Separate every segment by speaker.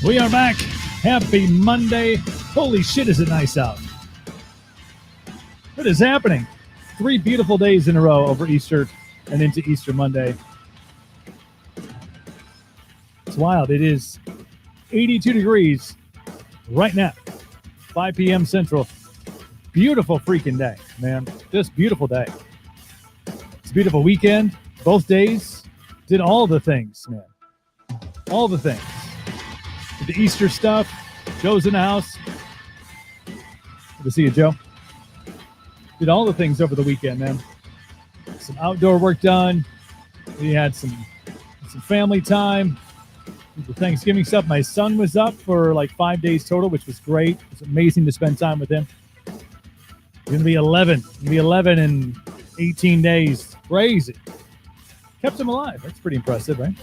Speaker 1: We are back. Happy Monday. Holy shit, is it nice out. What is happening? 3 beautiful days in a row over Easter and into Easter Monday. It's wild. It is 82 degrees right now, 5 p.m. Central. Beautiful freaking day, man. Just beautiful day. It's a beautiful weekend. Both days did all the things, man. All the things. Did the Easter stuff. Joe's in the house. Good to see you, Joe. Did all the things over the weekend, man. Some outdoor work done. We had some family time. The Thanksgiving stuff. My son was up for like 5 days total, which was great. It's amazing to spend time with him. He's going to be 11. He'll be 11 in 18 days. Crazy. Kept him alive. That's pretty impressive, right?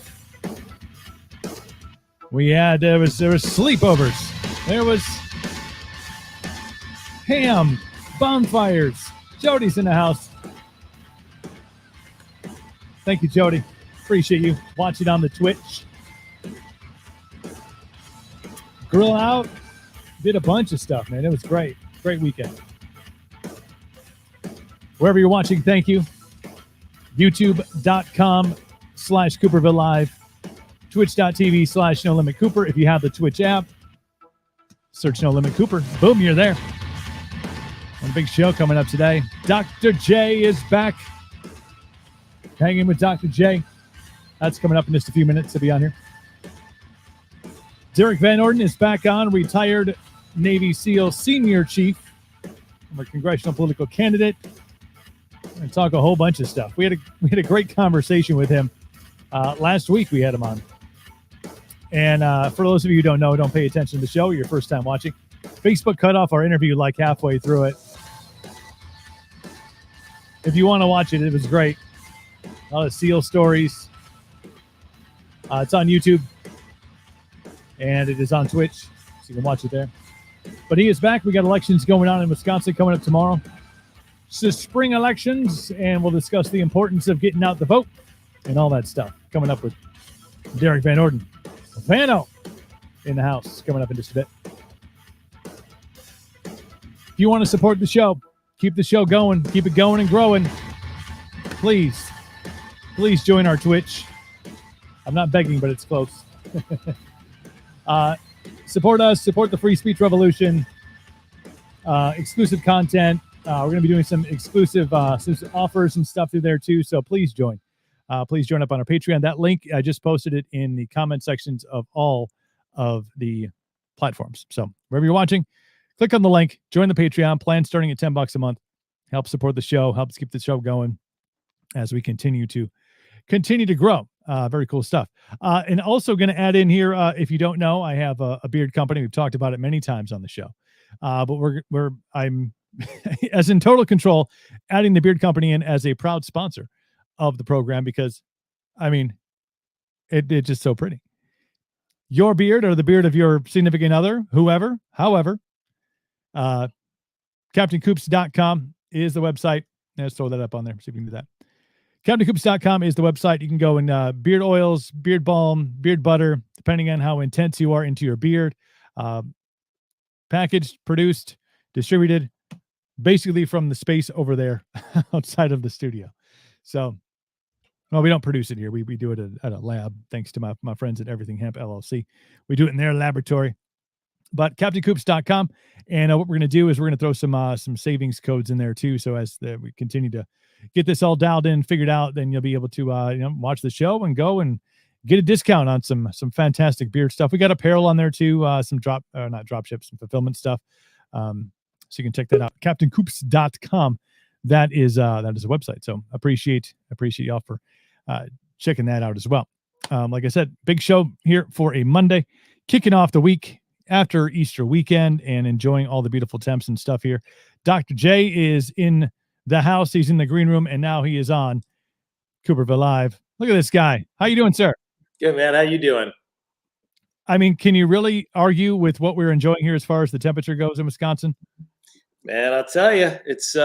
Speaker 1: There was sleepovers. There was ham, bonfires. Jody's in the house. Thank you, Jody. Appreciate you watching on the Twitch. Grill out. Did a bunch of stuff, man. It was great. Great weekend. Wherever you're watching, thank you. YouTube.com/Cooperville Live. Twitch.tv/No Limit Cooper. If you have the Twitch app, search No Limit Cooper. Boom, you're there. One big show coming up today. Dr. J is back. Hanging with Dr. J. That's coming up in just a few minutes to be on here. Derrick Van Orden is back on, retired Navy SEAL Senior Chief, former congressional political candidate. We're going to talk a whole bunch of stuff. We had a great conversation with him last week. We had him on. And for those of you who don't know, don't pay attention to the show, your first time watching, Facebook cut off our interview like halfway through it. If you want to watch it, it was great. A lot of SEAL stories. It's on YouTube. And it is on Twitch, so you can watch it there. But he is back. We got elections going on in Wisconsin coming up tomorrow. It's the spring elections, and we'll discuss the importance of getting out the vote and all that stuff. Coming up with Derrick Van Orden. Vano in the house, coming up in just a bit. If you want to support the show, keep the show going, keep it going and growing, please join our Twitch. I'm not begging, but it's close. Support us, support the free speech revolution, exclusive content. We're going to be doing some exclusive offers and stuff through there too. So please join. Please join up on our Patreon. That link, I just posted it in the comment sections of all of the platforms. So wherever you're watching, click on the link, join the Patreon. Plan starting at $10 a month. Help support the show, helps keep the show going as we continue to grow. Very cool stuff. And also going to add in here, if you don't know, I have a beard company. We've talked about it many times on the show. But I'm as in total control, adding the beard company in as a proud sponsor of the program because, I mean, it's just so pretty. Your beard or the beard of your significant other, whoever, however, CaptainCoops.com is the website. Let's throw that up on there. See if we can do that. CaptainCoops.com is the website. You can go in beard oils, beard balm, beard butter, depending on how intense you are into your beard. Packaged, produced, distributed, basically from the space over there outside of the studio. So, well, we don't produce it here. We do it at a lab, thanks to my friends at Everything Hemp LLC. We do it in their laboratory. But CaptainCoops.com. And what we're going to do is we're going to throw some savings codes in there too. So as we continue to get this all dialed in, figured out, then you'll be able to watch the show and go and get a discount on some fantastic beard stuff. We got apparel on there too, some not drop ship, some fulfillment stuff. So you can check that out. CaptainCoops.com. That is a website. So appreciate y'all for checking that out as well. Like I said, big show here for a Monday, kicking off the week after Easter weekend and enjoying all the beautiful temps and stuff here. Dr. J is in the house. He's in the green room, and now he is on Cooperville Live. Look at this guy. How you doing, sir?
Speaker 2: Good, man. How you doing?
Speaker 1: I mean, can you really argue with what we're enjoying here as far as the temperature goes in Wisconsin?
Speaker 2: Man, I'll tell you, it's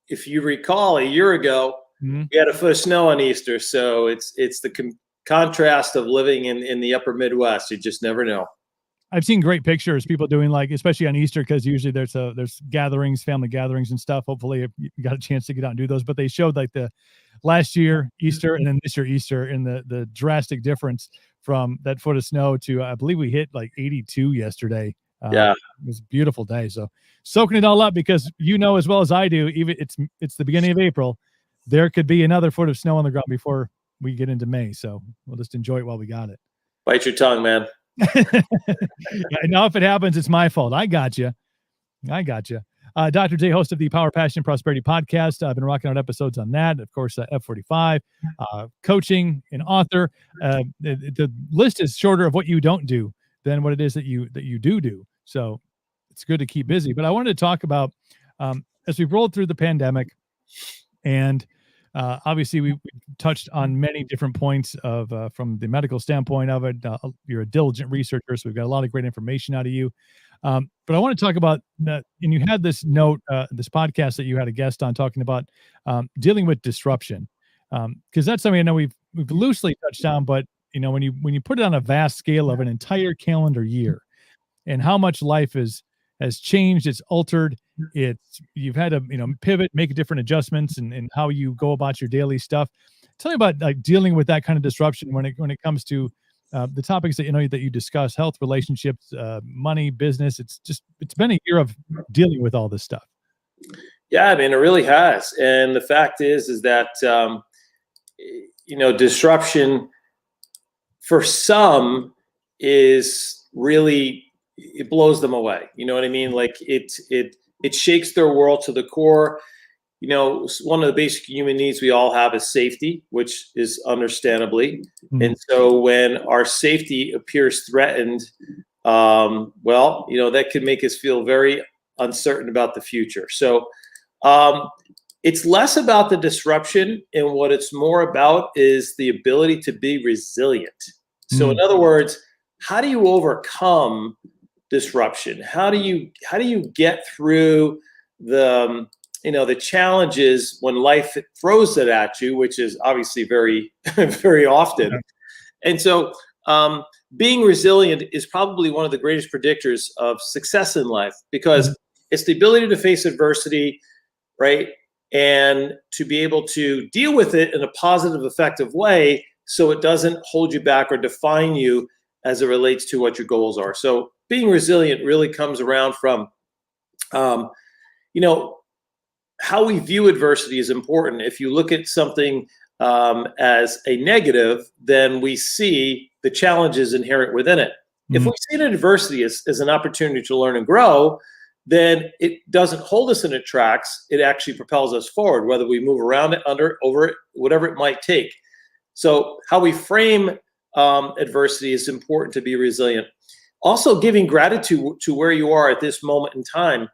Speaker 2: if you recall, a year ago, we had a foot of snow on Easter, so it's the contrast of living in the upper Midwest. You just never know.
Speaker 1: I've seen great pictures, people doing like, especially on Easter, because usually there's gatherings, family gatherings and stuff. Hopefully you got a chance to get out and do those. But they showed like the last year Easter and then this year Easter, and the drastic difference from that foot of snow to, I believe we hit like 82 yesterday.
Speaker 2: Yeah.
Speaker 1: It was a beautiful day. So soaking it all up, because as well as I do, even it's the beginning of April, there could be another foot of snow on the ground before we get into May. So we'll just enjoy it while we got it.
Speaker 2: Bite your tongue, man.
Speaker 1: Now, if it happens, it's my fault. I got you. Dr. J, host of the Power, Passion, Prosperity podcast. I've been rocking out episodes on that. Of course, F45, coaching, and author. The list is shorter of what you don't do than what it is that you do. So it's good to keep busy. But I wanted to talk about, as we've rolled through the pandemic, and obviously we touched on many different points of from the medical standpoint of it. You're a diligent researcher, so we've got a lot of great information out of you. But I want to talk about that. And you had this note, this podcast that you had a guest on talking about dealing with disruption, because that's something I know we've loosely touched on. But when you put it on a vast scale of an entire calendar year, and how much life has changed, it's altered. You've had to pivot, make different adjustments, and how you go about your daily stuff. Tell me about like dealing with that kind of disruption when it comes to the topics that you discuss: health, relationships, money, business. It's been a year of dealing with all this stuff.
Speaker 2: Yeah, I mean, it really has. And the fact is that disruption for some is really, it blows them away. You know what I mean? Like it shakes their world to the core. One of the basic human needs we all have is safety, which is understandably. Mm-hmm. And so when our safety appears threatened, that could make us feel very uncertain about the future. So it's less about the disruption, and what it's more about is the ability to be resilient. So in other words, how do you overcome disruption? How do you get through the challenges when life throws it at you, which is obviously very, very often. And so being resilient is probably one of the greatest predictors of success in life, because it's the ability to face adversity, right? And to be able to deal with it in a positive, effective way, so it doesn't hold you back or define you as it relates to what your goals are. So being resilient really comes around from, how we view adversity is important. If you look at something as a negative, then we see the challenges inherent within it. Mm-hmm. If we see an adversity as an opportunity to learn and grow, then it doesn't hold us in its tracks. It actually propels us forward, whether we move around it, under it, over it, whatever it might take. So how we frame adversity is important to be resilient. Also, giving gratitude to where you are at this moment in time,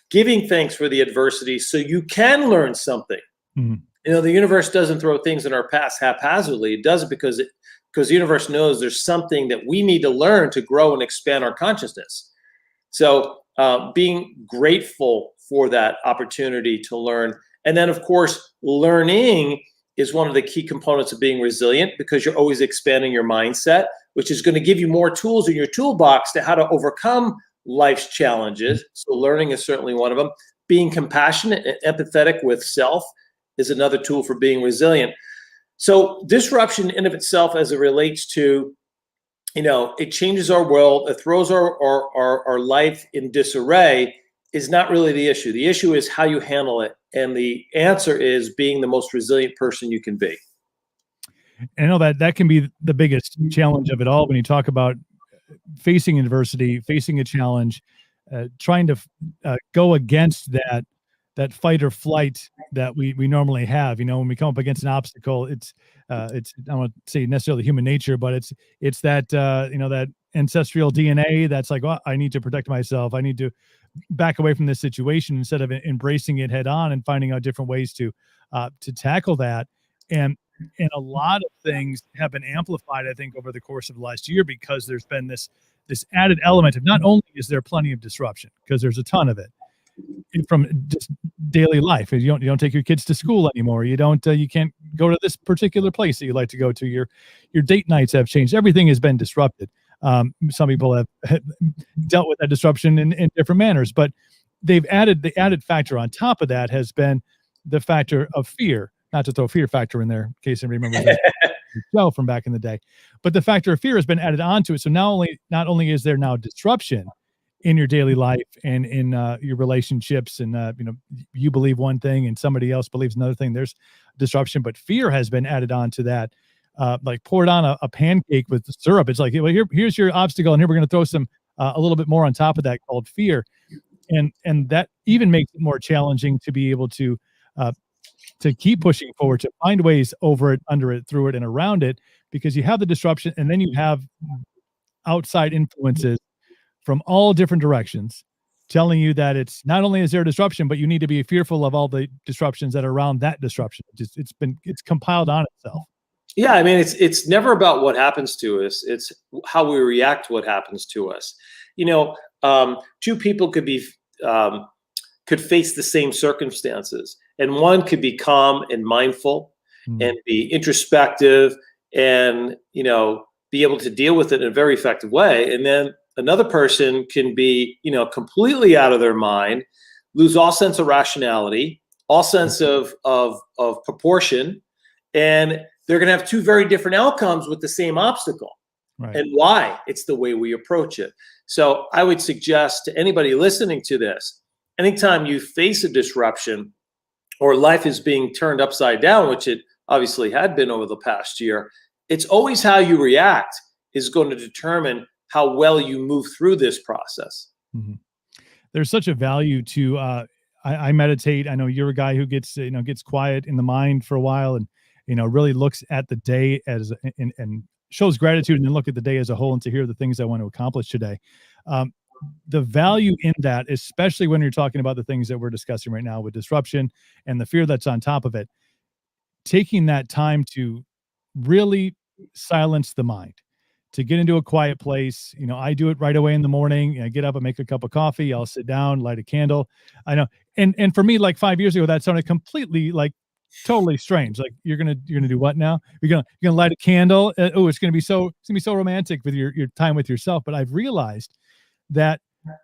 Speaker 2: giving thanks for the adversity so you can learn something. Mm-hmm. The universe doesn't throw things in our path haphazardly. It does it because the universe knows there's something that we need to learn to grow and expand our consciousness. So being grateful for that opportunity to learn. And then, of course, learning is one of the key components of being resilient, because you're always expanding your mindset, which is going to give you more tools in your toolbox to how to overcome life's challenges. So learning is certainly one of them. Being compassionate and empathetic with self is another tool for being resilient. So disruption in of itself, as it relates to, it changes our world, it throws our life in disarray, is not really the issue. The issue is how you handle it. And the answer is being the most resilient person you can be.
Speaker 1: And I know that can be the biggest challenge of it all when you talk about facing adversity, facing a challenge, trying to go against that fight or flight that we normally have. When we come up against an obstacle, it's I don't want to say necessarily human nature, but it's that that ancestral DNA that's like, well, I need to protect myself. I need to back away from this situation, instead of embracing it head on and finding out different ways to tackle that. And a lot of things have been amplified, I think, over the course of the last year, because there's been this added element of, not only is there plenty of disruption, because there's a ton of it from just daily life. You don't take your kids to school anymore. You can't go to this particular place that you like to go to. Your date nights have changed. Everything has been disrupted. Some people have dealt with that disruption in different manners, but the added factor on top of that has been the factor of fear. Not to throw fear factor in there in case anybody remembers that show from back in the day, but the factor of fear has been added onto it. So not only is there now disruption in your daily life and in your relationships, and you believe one thing and somebody else believes another thing, there's disruption, but fear has been added on to that. Like poured on a pancake with syrup. It's like, well, here's your obstacle, and here we're going to throw some a little bit more on top of that called fear, and that even makes it more challenging to be able to keep pushing forward, to find ways over it, under it, through it, and around it, because you have the disruption, and then you have outside influences from all different directions telling you that it's not only is there a disruption, but you need to be fearful of all the disruptions that are around that disruption. It's compiled on itself.
Speaker 2: Yeah, I mean, it's never about what happens to us. It's how we react to what happens to us. Two people could face the same circumstances, and one could be calm and mindful and be introspective and be able to deal with it in a very effective way. And then another person can be completely out of their mind, lose all sense of rationality, all sense of proportion, and they're going to have two very different outcomes with the same obstacle.
Speaker 1: Right.
Speaker 2: And why? It's the way we approach it. So I would suggest to anybody listening to this, anytime you face a disruption or life is being turned upside down, which it obviously had been over the past year, it's always how you react is going to determine how well you move through this process.
Speaker 1: Mm-hmm. There's such a value to, I meditate. I know you're a guy who gets quiet in the mind for a while and, really looks at the day and shows gratitude, and then look at the day as a whole, and to hear the things I want to accomplish today. The value in that, especially when you're talking about the things that we're discussing right now with disruption and the fear that's on top of it, taking that time to really silence the mind, to get into a quiet place. I do it right away in the morning. I get up, I make a cup of coffee, I'll sit down, light a candle. I know. And for me, like 5 years ago, that sounded completely totally strange. Like, you're gonna do what now? You're gonna light a candle? It's gonna be so romantic with your time with yourself. But I've realized that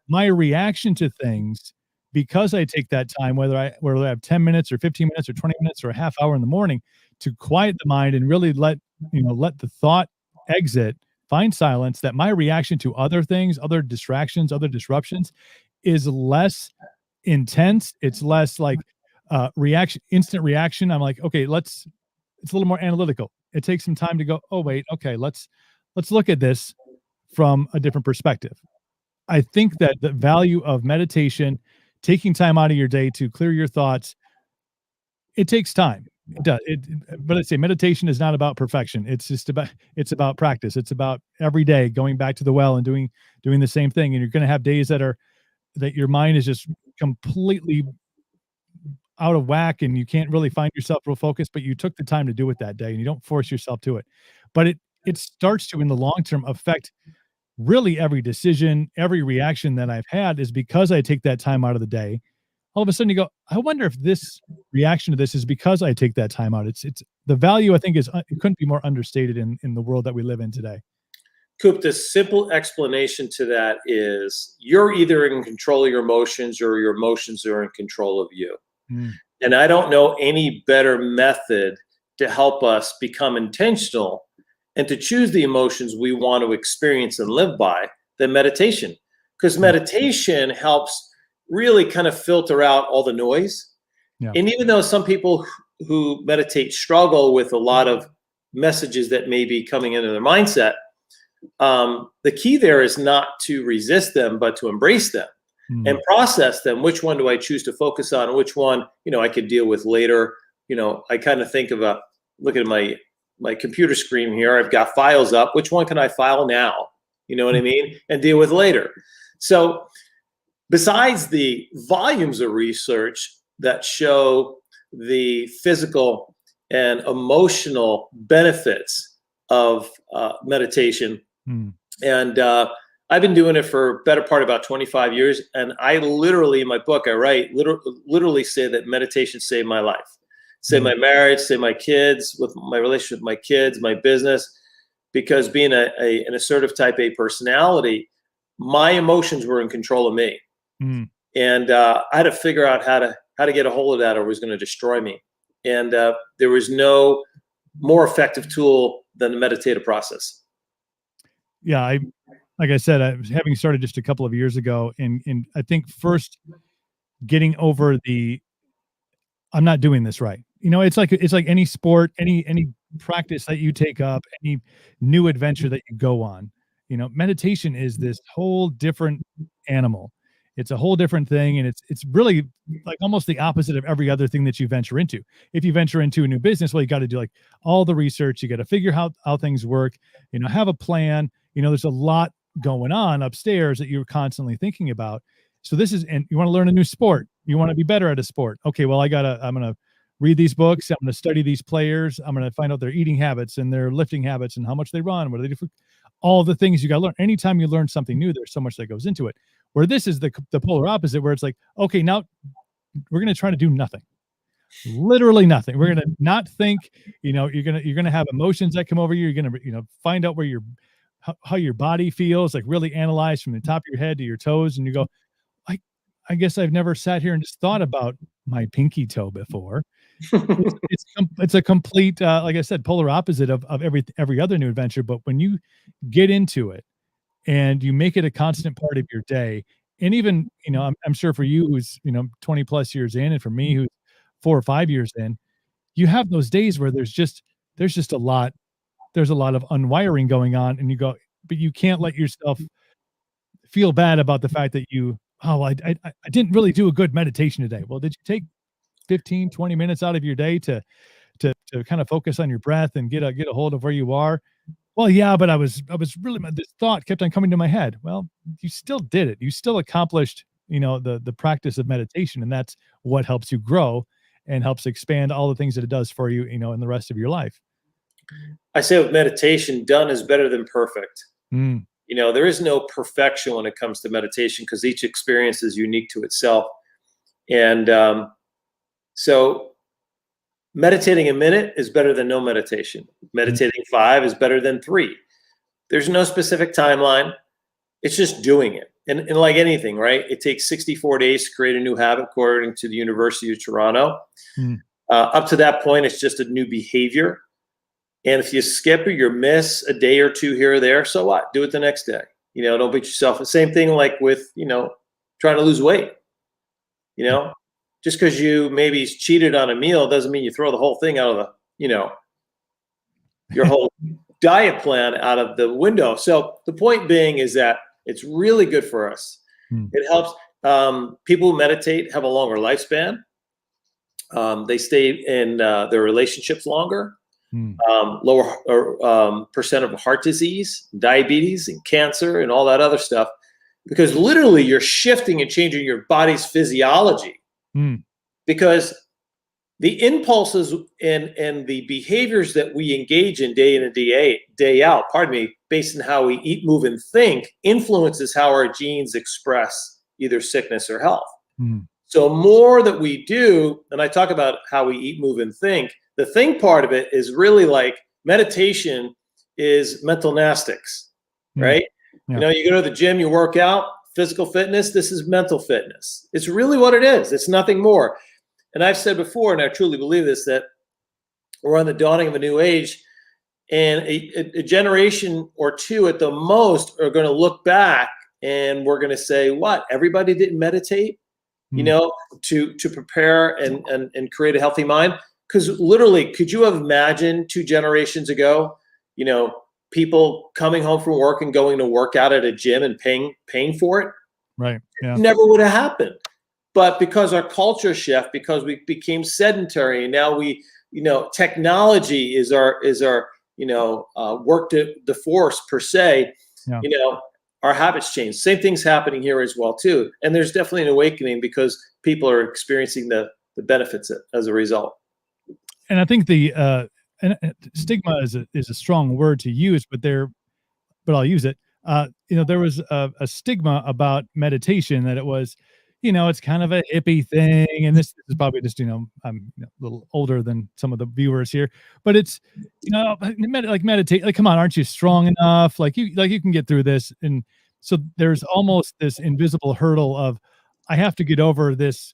Speaker 1: my reaction to things, because I take that time, whether I have 10 minutes or 15 minutes or 20 minutes or a half hour in the morning, to quiet the mind and really let the thought exit, find silence, that my reaction to other things, other distractions, other disruptions is less intense. It's less like instant reaction. I'm like, okay, it's a little more analytical. It takes some time to go, oh wait, okay, let's look at this from a different perspective. I think that the value of meditation, taking time out of your day to clear your thoughts, it takes time. It does. But I'd say meditation is not about perfection. It's about practice. It's about every day going back to the well and doing the same thing. And you're going to have days that your mind is just completely out of whack and you can't really find yourself real focused, but you took the time to do it that day and you don't force yourself to it. But it starts to, in the long term, affect really every decision, every reaction that I've had, is because I take that time out of the day. All of a sudden you go, I wonder if this reaction to this is because I take that time out. It's the value, I think, it couldn't be more understated in the world that we live in today.
Speaker 2: Coop, the simple explanation to that is you're either in control of your emotions or your emotions are in control of you. And I don't know any better method to help us become intentional and to choose the emotions we want to experience and live by than meditation. Because meditation helps really kind of filter out all the noise. Yeah. And even though some people who meditate struggle with a lot of messages that may be coming into their mindset, the key there is not to resist them, but to embrace them and process them. Which one do I choose to focus on? Which one, I could deal with later? I kind of think about, look at my computer screen here. I've got files up. Which one can I file now? You know what I mean? And deal with later. So besides the volumes of research that show the physical and emotional benefits of meditation, and I've been doing it for better part about 25 years. And I literally, in my book, I write, literally say that meditation saved my life, saved my marriage, saved my kids, with my relationship with my kids, my business. because being an assertive type A personality, my emotions were in control of me. And I had to figure out how to get a hold of that, or it was going to destroy me. And there was no more effective tool than the meditative process.
Speaker 1: Yeah, like I said, I was having started just a couple of years ago, and I think first getting over the I'm not doing this right. It's like any sport, any practice that you take up, any new adventure that you go on. Meditation is this whole different animal. It's a whole different thing, and it's really like almost the opposite of every other thing that you venture into. If you venture into a new business, well, you got to do like all the research. You got to figure how things work. Have a plan. There's a lot going on upstairs that you're constantly thinking about. So and you want to learn a new sport. You want to be better at a sport. Okay, well, I'm going to read these books. I'm going to study these players. I'm going to find out their eating habits and their lifting habits and how much they run. What do they do for all the things you got to learn. Anytime you learn something new, there's so much that goes into it. Where this is the polar opposite, where it's like, okay, now we're going to try to do nothing. Literally nothing. We're going to not think, you're going to have emotions that come over you. You're going to, find out where how your body feels, like really analyze from the top of your head to your toes. And you go, I guess I've never sat here and just thought about my pinky toe before. It's a complete, like I said, polar opposite of every other new adventure. But when you get into it and you make it a constant part of your day, and even, I'm sure for you who's, 20 plus years in, and for me who's 4 or 5 years in, you have those days where there's just a lot of unwiring going on, and you go, but you can't let yourself feel bad about the fact that I didn't really do a good meditation today. Well, did you take 15, 20 minutes out of your day to kind of focus on your breath and get a hold of where you are? Well, yeah, but I was really, this thought kept on coming to my head. Well, you still did it. You still accomplished, the practice of meditation, and that's what helps you grow and helps expand all the things that it does for you, in the rest of your life.
Speaker 2: I say with meditation, done is better than perfect. There is no perfection when it comes to meditation, because each experience is unique to itself. And so meditating a minute is better than no meditation. Meditating 5 is better than 3. There's no specific timeline. It's just doing it. And like anything, right? It takes 64 days to create a new habit, according to the University of Toronto. Up to that point, it's just a new behavior. And if you skip or you miss a day or two here or there, so what? Do it the next day. Don't beat yourself. The same thing like with, trying to lose weight. Just because you maybe cheated on a meal doesn't mean you throw the whole thing out of the, your whole diet plan out of the window. So the point being is that it's really good for us. It helps people who meditate have a longer lifespan. They stay in their relationships longer. Lower percent of heart disease, diabetes, and cancer, and all that other stuff, because literally you're shifting and changing your body's physiology. Because the impulses and the behaviors that we engage in day in and day out, based on how we eat, move, and think, influences how our genes express either sickness or health. So more that we do, and I talk about how we eat, move, and think, the think part of it is really like meditation is mental gymnastics, right? Yeah. You go to the gym, you work out, physical fitness, this is mental fitness. It's really what it is. It's nothing more. And I've said before, and I truly believe this, that we're on the dawning of a new age, and a generation or two at the most are going to look back and we're going to say, what? Everybody didn't meditate, to prepare and create a healthy mind? Because literally, could you have imagined 2 generations ago, people coming home from work and going to work out at a gym and paying for it?
Speaker 1: Right. Yeah.
Speaker 2: It never would have happened. But because our culture shift, because we became sedentary, and now technology is our work to the force per se. Yeah. Our habits change. Same thing's happening here as well too. And there's definitely an awakening because people are experiencing the benefits as a result.
Speaker 1: And I think the stigma is a strong word to use, but I'll use it. There was a stigma about meditation, that it was, it's kind of a hippie thing. And this is probably just, I'm a little older than some of the viewers here, but it's, like meditate, like, come on, aren't you strong enough? Like you can get through this. And so there's almost this invisible hurdle of, I have to get over this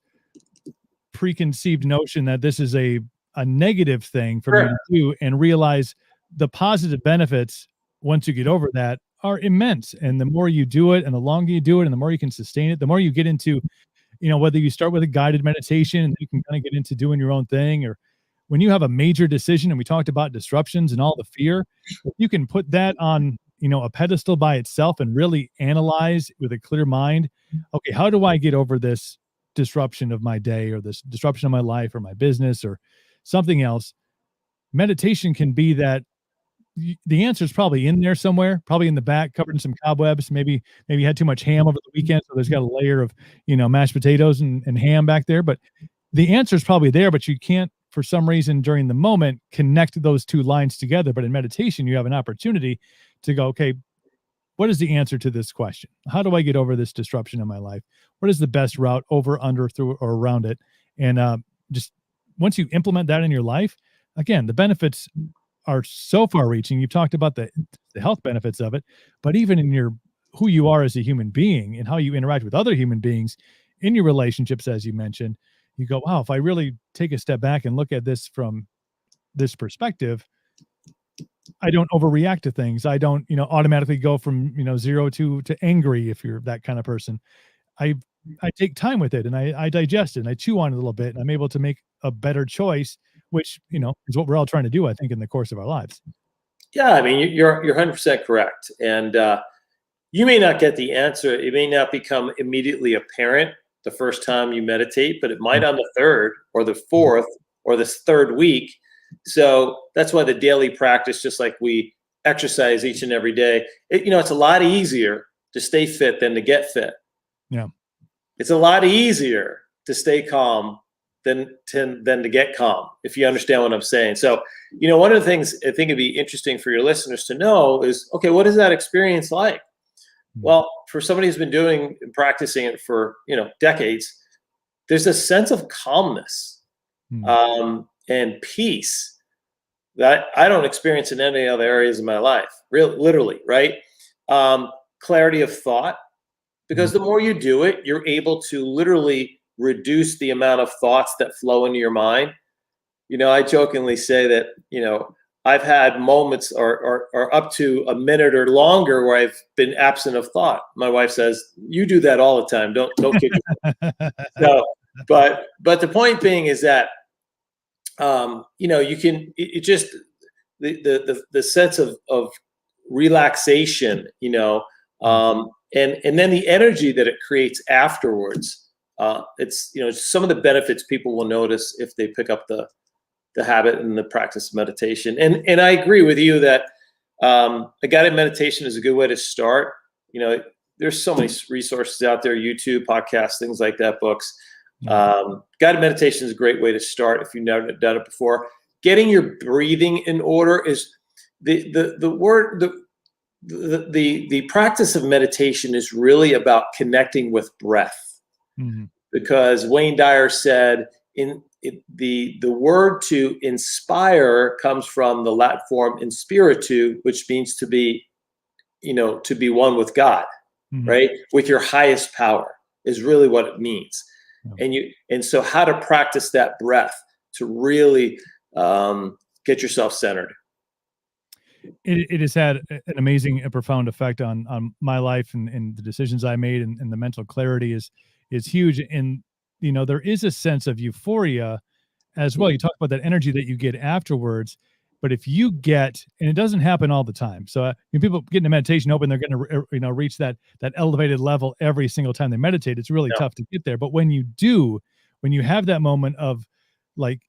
Speaker 1: preconceived notion that this is a negative thing for me
Speaker 2: Sure.
Speaker 1: to do, and realize the positive benefits once you get over that are immense. And the more you do it and the longer you do it and the more you can sustain it, the more you get into, whether you start with a guided meditation and you can kind of get into doing your own thing, or when you have a major decision, and we talked about disruptions and all the fear, if you can put that on, a pedestal by itself and really analyze with a clear mind, okay, how do I get over this disruption of my day, or this disruption of my life or my business or something else? Meditation can be that. The answer is probably in there somewhere, probably in the back, covered in some cobwebs. Maybe you had too much ham over the weekend, so there's got a layer of, mashed potatoes and ham back there. But the answer is probably there, but you can't, for some reason, during the moment, connect those two lines together. But in meditation, you have an opportunity to go, okay, what is the answer to this question? How do I get over this disruption in my life? What is the best route over, under, through, or around it? And just once you implement that in your life, again, the benefits are so far reaching. You've talked about the health benefits of it, but even in who you are as a human being and how you interact with other human beings in your relationships, as you mentioned, you go, wow, if I really take a step back and look at this from this perspective, I don't overreact to things. I don't, automatically go from, 0 to angry, if you're that kind of person. I I take time with it, and I digest it and I chew on it a little bit, and I'm able to make a better choice, which, is what we're all trying to do, I think, in the course of our lives.
Speaker 2: Yeah, I mean, you're 100% correct, and you may not get the answer. It may not become immediately apparent the first time you meditate, but it might
Speaker 1: Mm,
Speaker 2: on the third or the
Speaker 1: mm,
Speaker 2: fourth or the third week. So that's why the daily practice, just like we exercise each and every day, it's a lot easier to stay fit than to get fit.
Speaker 1: yeah.
Speaker 2: It's a lot easier to stay calm than to get calm, if you understand what I'm saying. So, one of the things I think it'd be interesting for your listeners to know is, okay, what is that experience like?
Speaker 1: Mm,
Speaker 2: Well, for somebody who's been doing and practicing it for decades, there's a sense of calmness
Speaker 1: mm,
Speaker 2: and peace that I don't experience in any other areas of my life. Real, literally, right? Clarity of thought,
Speaker 1: mm.
Speaker 2: because the more you do it, you're able to literally reduce the amount of thoughts that flow into your mind. I jokingly say that, I've had moments or up to a minute or longer where I've been absent of thought. My wife says, "You do that all the time. Don't kid yourself." So, but the point being is that, you can, it just, the sense of relaxation,
Speaker 1: Mm,
Speaker 2: and then the energy that it creates afterwards. It's some of the benefits people will notice if they pick up the habit and the practice of meditation. And I agree with you that a guided meditation is a good way to start. There's so many resources out there: YouTube, podcasts, things like that, books.
Speaker 1: yeah.
Speaker 2: Guided meditation is a great way to start if you've never done it before. Getting your breathing in order is the word the practice of meditation is really about connecting with breath,
Speaker 1: Mhm,
Speaker 2: because Wayne Dyer said the word to inspire comes from the Latin form inspiritu, which means to be one with God,
Speaker 1: mhm,
Speaker 2: right? With your highest power is really what it means.
Speaker 1: yeah.
Speaker 2: And so how to practice that breath to really get yourself centered.
Speaker 1: It has had an amazing and profound effect on my life, and the decisions I made, and the mental clarity is huge. And, there is a sense of euphoria as well. You talk about that energy that you get afterwards, but if you get, and it doesn't happen all the time. So when people get into meditation, hoping they're going to, reach that elevated level every single time they meditate, it's really
Speaker 2: Yeah.
Speaker 1: tough to get there. But when you do, when you have that moment of, like,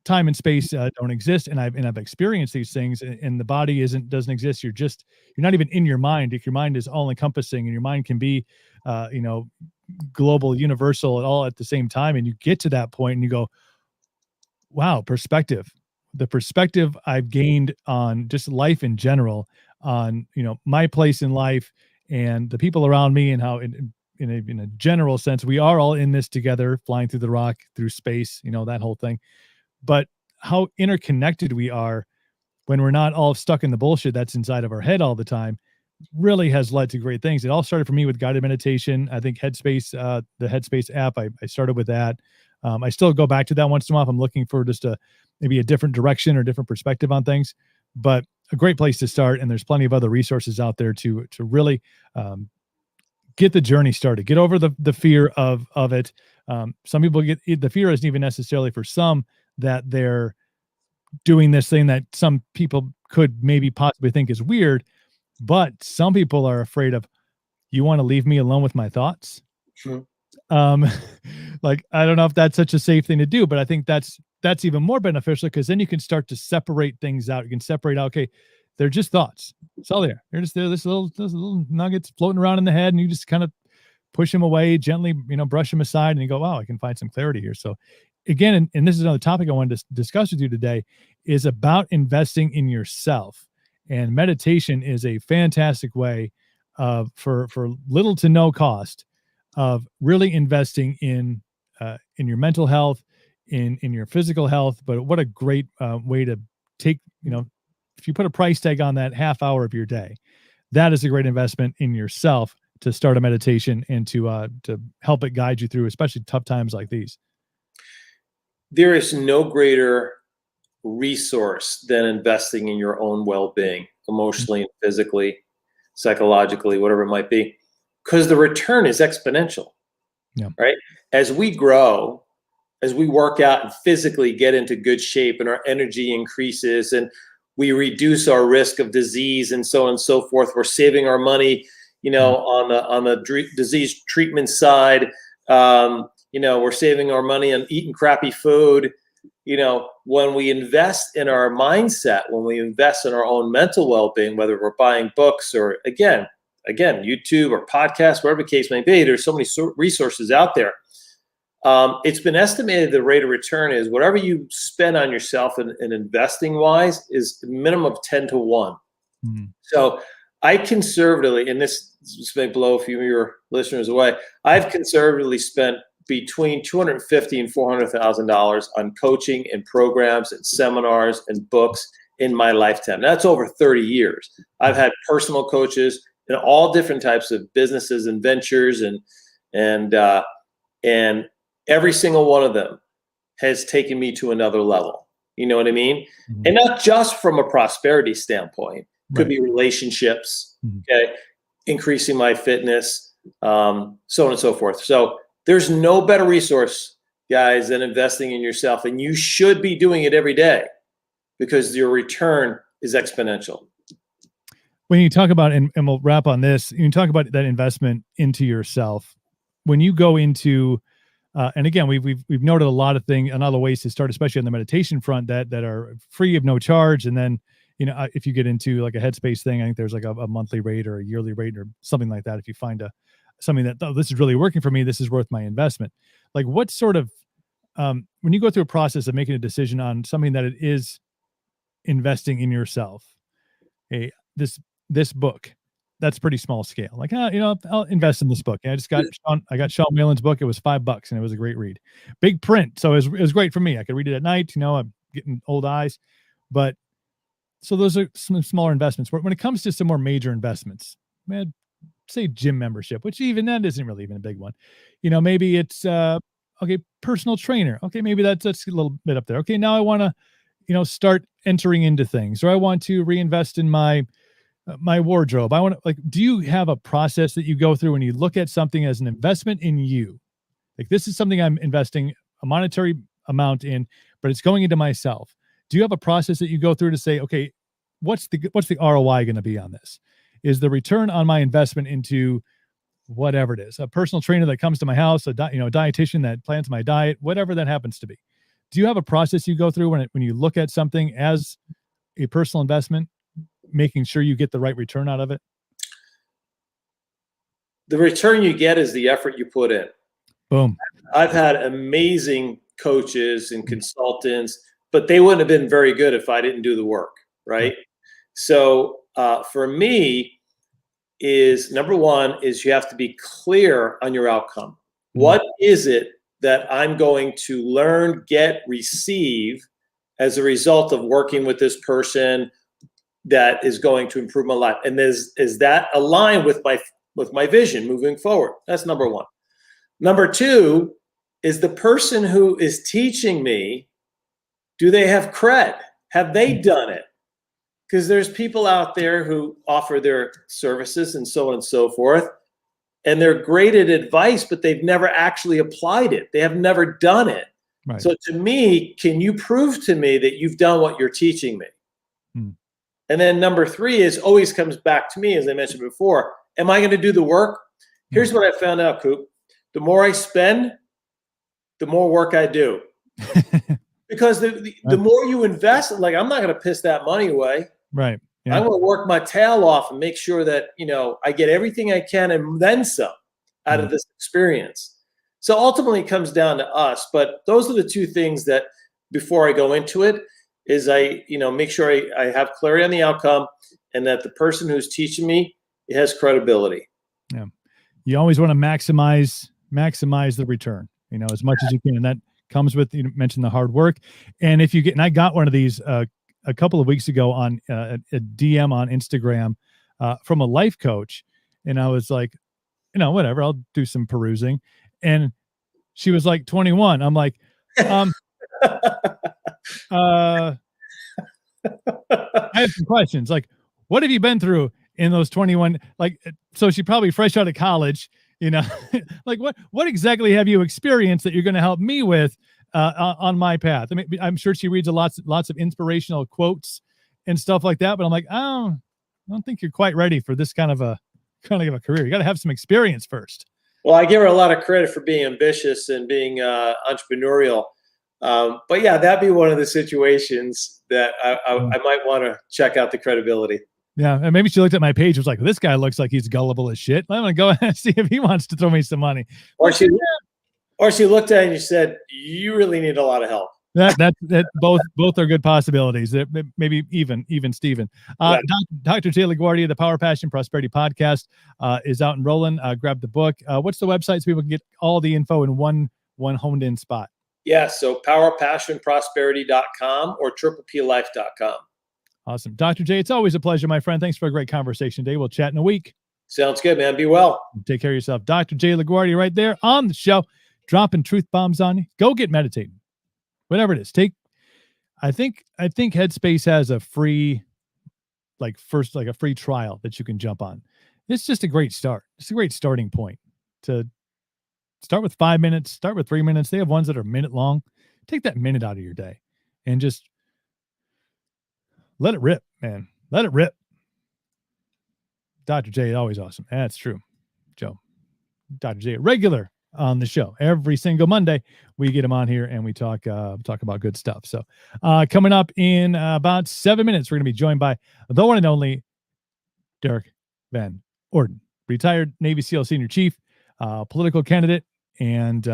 Speaker 1: time and space don't exist, and I've experienced these things, and the body doesn't exist. You're not even in your mind. If your mind is all encompassing, and your mind can be, uh, you know, global, universal, at all at the same time, and you get to that point, and you go, wow, perspective. The perspective I've gained on just life in general, on, my place in life and the people around me, and how in a general sense, we are all in this together, flying through the rock, through space, that whole thing. But how interconnected we are when we're not all stuck in the bullshit that's inside of our head all the time really has led to great things. It all started for me with guided meditation. I think Headspace, the Headspace app, I started with that. I still go back to that once in a while if I'm looking for just maybe a different direction or different perspective on things, but a great place to start. And there's plenty of other resources out there to really get the journey started, get over the fear of it. Some people the fear isn't even necessarily for some that they're doing this thing that some people could maybe possibly think is weird, but some people are afraid of, you want to leave me alone with my thoughts?
Speaker 2: Sure.
Speaker 1: Like, I don't know if that's such a safe thing to do, but I think that's even more beneficial, because then you can start to separate things out. You can separate out, okay, they're just thoughts. It's all there. They're just there. Those little nuggets floating around in the head, and you just kind of push them away gently, brush them aside, and you go, wow, I can find some clarity here. So again, and this is another topic I wanted to discuss with you today, is about investing in yourself. And meditation is a fantastic way for little to no cost of really investing in your mental health, in your physical health. But what a great way to take, if you put a price tag on that half hour of your day, that is a great investment in yourself to start a meditation and to help it guide you through, especially tough times like these.
Speaker 2: There is no greater resource than investing in your own well-being, emotionally and physically, psychologically, whatever it might be, because the return is exponential.
Speaker 1: Yeah.
Speaker 2: Right? As we grow, as we work out and physically get into good shape, and our energy increases, and we reduce our risk of disease and so on and so forth, we're saving our money, on the disease treatment side. We're saving our money on eating crappy food. When we invest in our mindset, when we invest in our own mental well-being, whether we're buying books or again, YouTube or podcasts, whatever the case may be, there's so many resources out there. It's been estimated the rate of return is whatever you spend on yourself in investing wise is a minimum of 10 to 1. Mm-hmm. So I conservatively, and this may blow a few of your listeners away, I've conservatively spent between $250,000 and $400,000 on coaching and programs and seminars and books in my lifetime. That's over 30 years. I've had personal coaches in all different types of businesses and ventures, and every single one of them has taken me to another level. You know what I mean? Mm-hmm. And not just from a prosperity standpoint. Could be relationships, okay, increasing my fitness, so on and so forth. So there's no better resource, guys, than investing in yourself. And you should be doing it every day because your return is exponential.
Speaker 1: When you talk about, and we'll wrap on this, you talk about that investment into yourself. When you go into, and again, we've noted a lot of things and other ways to start, especially on the meditation front that are free of no charge. And then, if you get into like a Headspace thing, I think there's like a monthly rate or a yearly rate or something like that. If you find something that, oh, this is really working for me, this is worth my investment. Like, what sort of, when you go through a process of making a decision on something that it is investing in yourself, this book, that's pretty small scale. Like, I'll invest in this book. I got Sean Whalen's book. It was $5 and it was a great read. Big print. So it was great for me. I could read it at night. I'm getting old eyes, but so those are some smaller investments. When it comes to some more major investments, man, say gym membership, which even that isn't really even a big one. Maybe it's personal trainer. Okay, maybe that's a little bit up there. Okay, now I want to, start entering into things, or I want to reinvest in my wardrobe. I want to, do you have a process that you go through when you look at something as an investment in you? Like, this is something I'm investing a monetary amount in, but it's going into myself. Do you have a process that you go through to say, okay, what's the ROI going to be on this? Is the return on my investment into whatever it is, a personal trainer that comes to my house, a dietitian that plans my diet, whatever that happens to be? Do you have a process you go through when you look at something as a personal investment, making sure you get the right return out of it?
Speaker 2: The return you get is the effort you put in.
Speaker 1: Boom.
Speaker 2: I've had amazing coaches and consultants, but they wouldn't have been very good if I didn't do the work, right? So for me, is number one is you have to be clear on your outcome.
Speaker 1: Mhm.
Speaker 2: What is it that I'm going to learn, get, receive as a result of working with this person that is going to improve my life? And is that aligned with my vision moving forward? That's number one. Number two is the person who is teaching me, do they have cred? Have they done it? Because there's people out there who offer their services and so on and so forth, and they're great at advice, but they've never actually applied it. They have never done it.
Speaker 1: Right.
Speaker 2: So to me, can you prove to me that you've done what you're teaching me? And then number three is always comes back to me, as I mentioned before, am I going to do the work? Here's what I found out, Coop. The more I spend, the more work I do. Because the more you invest, like, I'm not going to piss that money away.
Speaker 1: Right. Yeah.
Speaker 2: I'm going to work my tail off and make sure that, I get everything I can and then some out of this experience. So ultimately it comes down to us, but those are the two things that before I go into it is I make sure I have clarity on the outcome and that the person who's teaching me has credibility.
Speaker 1: Yeah. You always want to maximize the return, as much as you can. And that comes with, you mentioned the hard work. And if you get, and I got one of these, a couple of weeks ago on a DM on Instagram from a life coach. And I was like, whatever, I'll do some perusing. And she was like 21. I'm like, I have some questions. Like, what have you been through in those 21? Like, so she probably fresh out of college, like what exactly have you experienced that you're going to help me with on my path? I mean, I'm sure she reads lots of inspirational quotes and stuff like that, but I'm like, I don't think you're quite ready for this kind of a career. You got to have some experience first.
Speaker 2: Well, I give her a lot of credit for being ambitious and being entrepreneurial. But yeah, that'd be one of the situations that I might want to check out the credibility.
Speaker 1: Yeah, and maybe she looked at my page and was like, this guy looks like he's gullible as shit. I'm going to go and see if he wants to throw me some money.
Speaker 2: Or she looked at it and you said, you really need a lot of help.
Speaker 1: That both are good possibilities. Maybe even Steven. Dr. J. LaGuardia, the Power, Passion, Prosperity podcast is out and rolling. Grab the book. What's the website so people can get all the info in one honed in spot?
Speaker 2: Yeah, so powerpassionprosperity.com or triplelife.com.
Speaker 1: Awesome. Dr. J, it's always a pleasure, my friend. Thanks for a great conversation today. We'll chat in a week.
Speaker 2: Sounds good, man. Be well.
Speaker 1: Take care of yourself. Dr. J. LaGuardia right there on the show, dropping truth bombs on you. Go get meditating. Whatever it is. I think Headspace has a free, a free trial that you can jump on. It's just a great start. It's a great starting point to start with 5 minutes, start with 3 minutes. They have ones that are a minute long. Take that minute out of your day and just let it rip, man. Let it rip. Dr. J, always awesome. That's true. Joe. Dr. J, regular on the show. Every single Monday, we get him on here and we talk about good stuff. So coming up in about 7 minutes, we're going to be joined by the one and only Derrick Van Orden, retired Navy SEAL senior chief, political candidate, and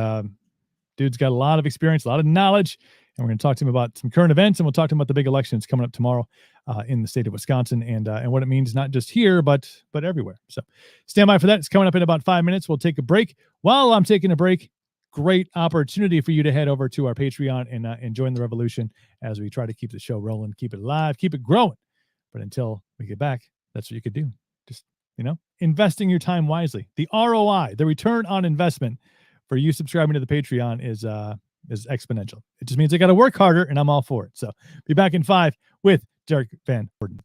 Speaker 1: dude's got a lot of experience, a lot of knowledge. And we're going to talk to him about some current events, and we'll talk to him about the big elections coming up tomorrow in the state of Wisconsin, and what it means not just here, but everywhere. So stand by for that. It's coming up in about 5 minutes. We'll take a break. While I'm taking a break, great opportunity for you to head over to our Patreon and join the revolution as we try to keep the show rolling, keep it alive, keep it growing. But until we get back, that's what you could do. Just, investing your time wisely. The ROI, the return on investment for you subscribing to the Patreon is exponential. It just means I got to work harder, and I'm all for it. So be back in 5 with Derrick Van Orden.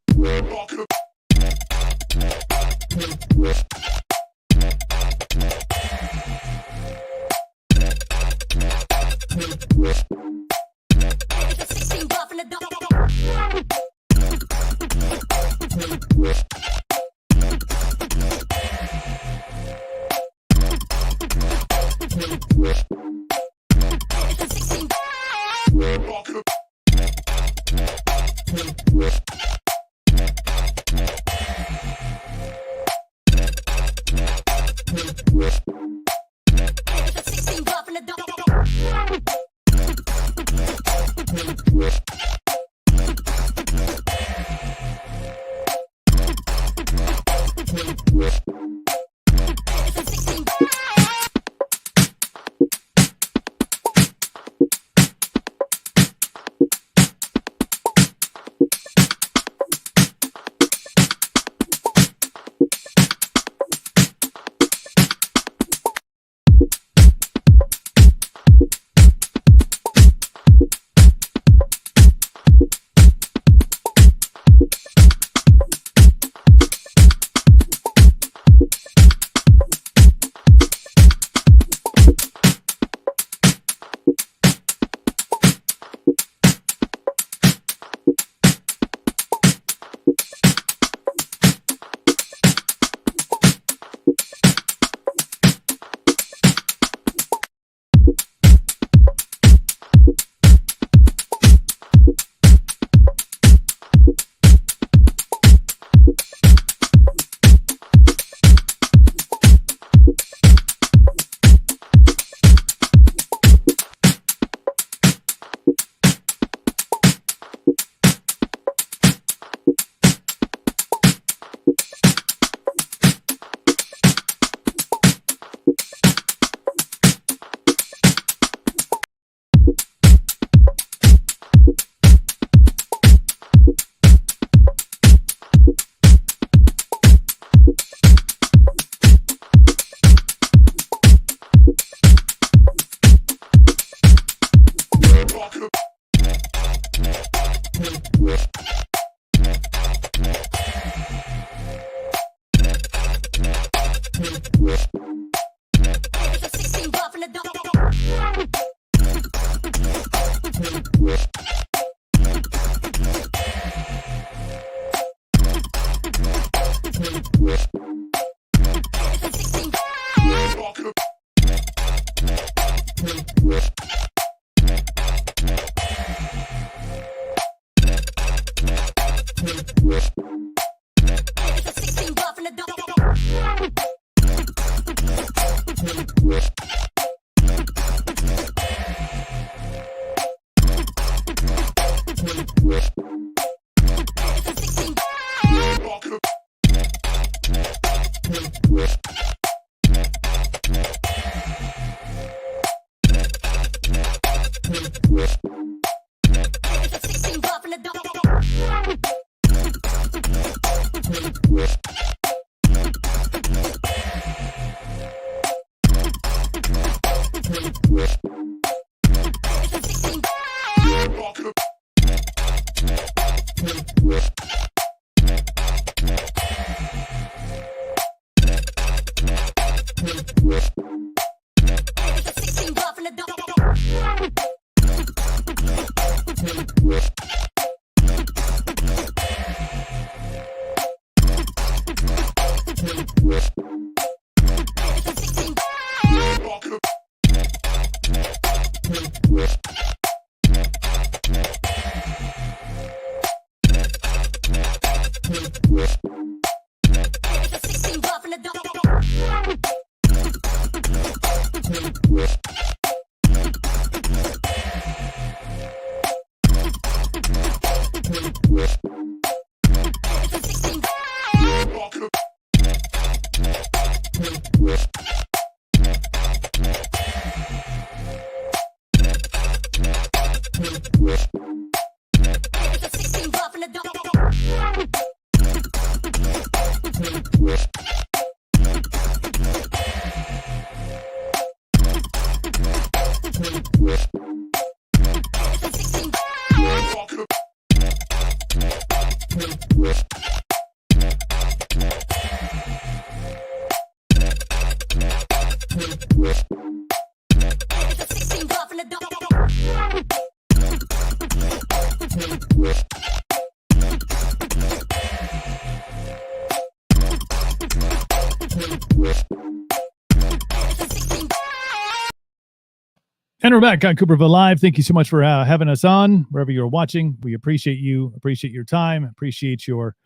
Speaker 1: And we're back on Cooperville Live. Thank you so much for having us on wherever you're watching. We appreciate you, appreciate your time, appreciate your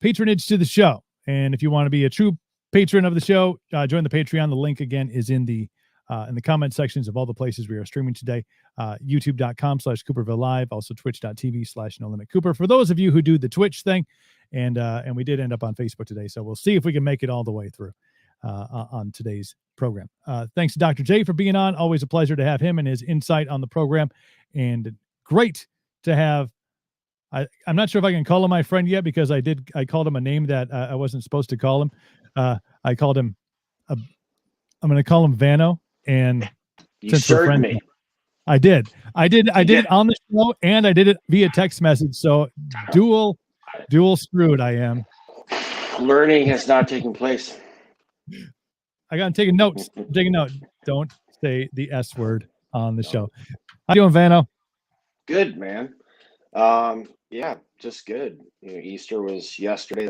Speaker 1: patronage to the show. And if you want to be a true patron of the show, join the Patreon. The link again is in the in the comment sections of all the places we are streaming today. YouTube.com/Cooperville Live, also twitch.tv/No Limit Cooper. For those of you who do the Twitch thing, and we did end up on Facebook today, so we'll see if we can make it all the way through on today's program. Thanks to Dr. J for being on. Always a pleasure to have him and his insight on the program, and great to have. I'm not sure if I can call him my friend yet, because I called him a name that I wasn't supposed to call him. I called him. I'm going to call him Vano, and
Speaker 3: You
Speaker 1: since we're friends,
Speaker 3: me.
Speaker 1: I did it on the show, and I did it via text message. So dual screwed I am.
Speaker 3: Learning has not taken place.
Speaker 1: I got to take notes. I'm taking note. Don't say the S word on the show. How you doing, Vano?
Speaker 3: Good, man. Yeah, just good. Easter was yesterday.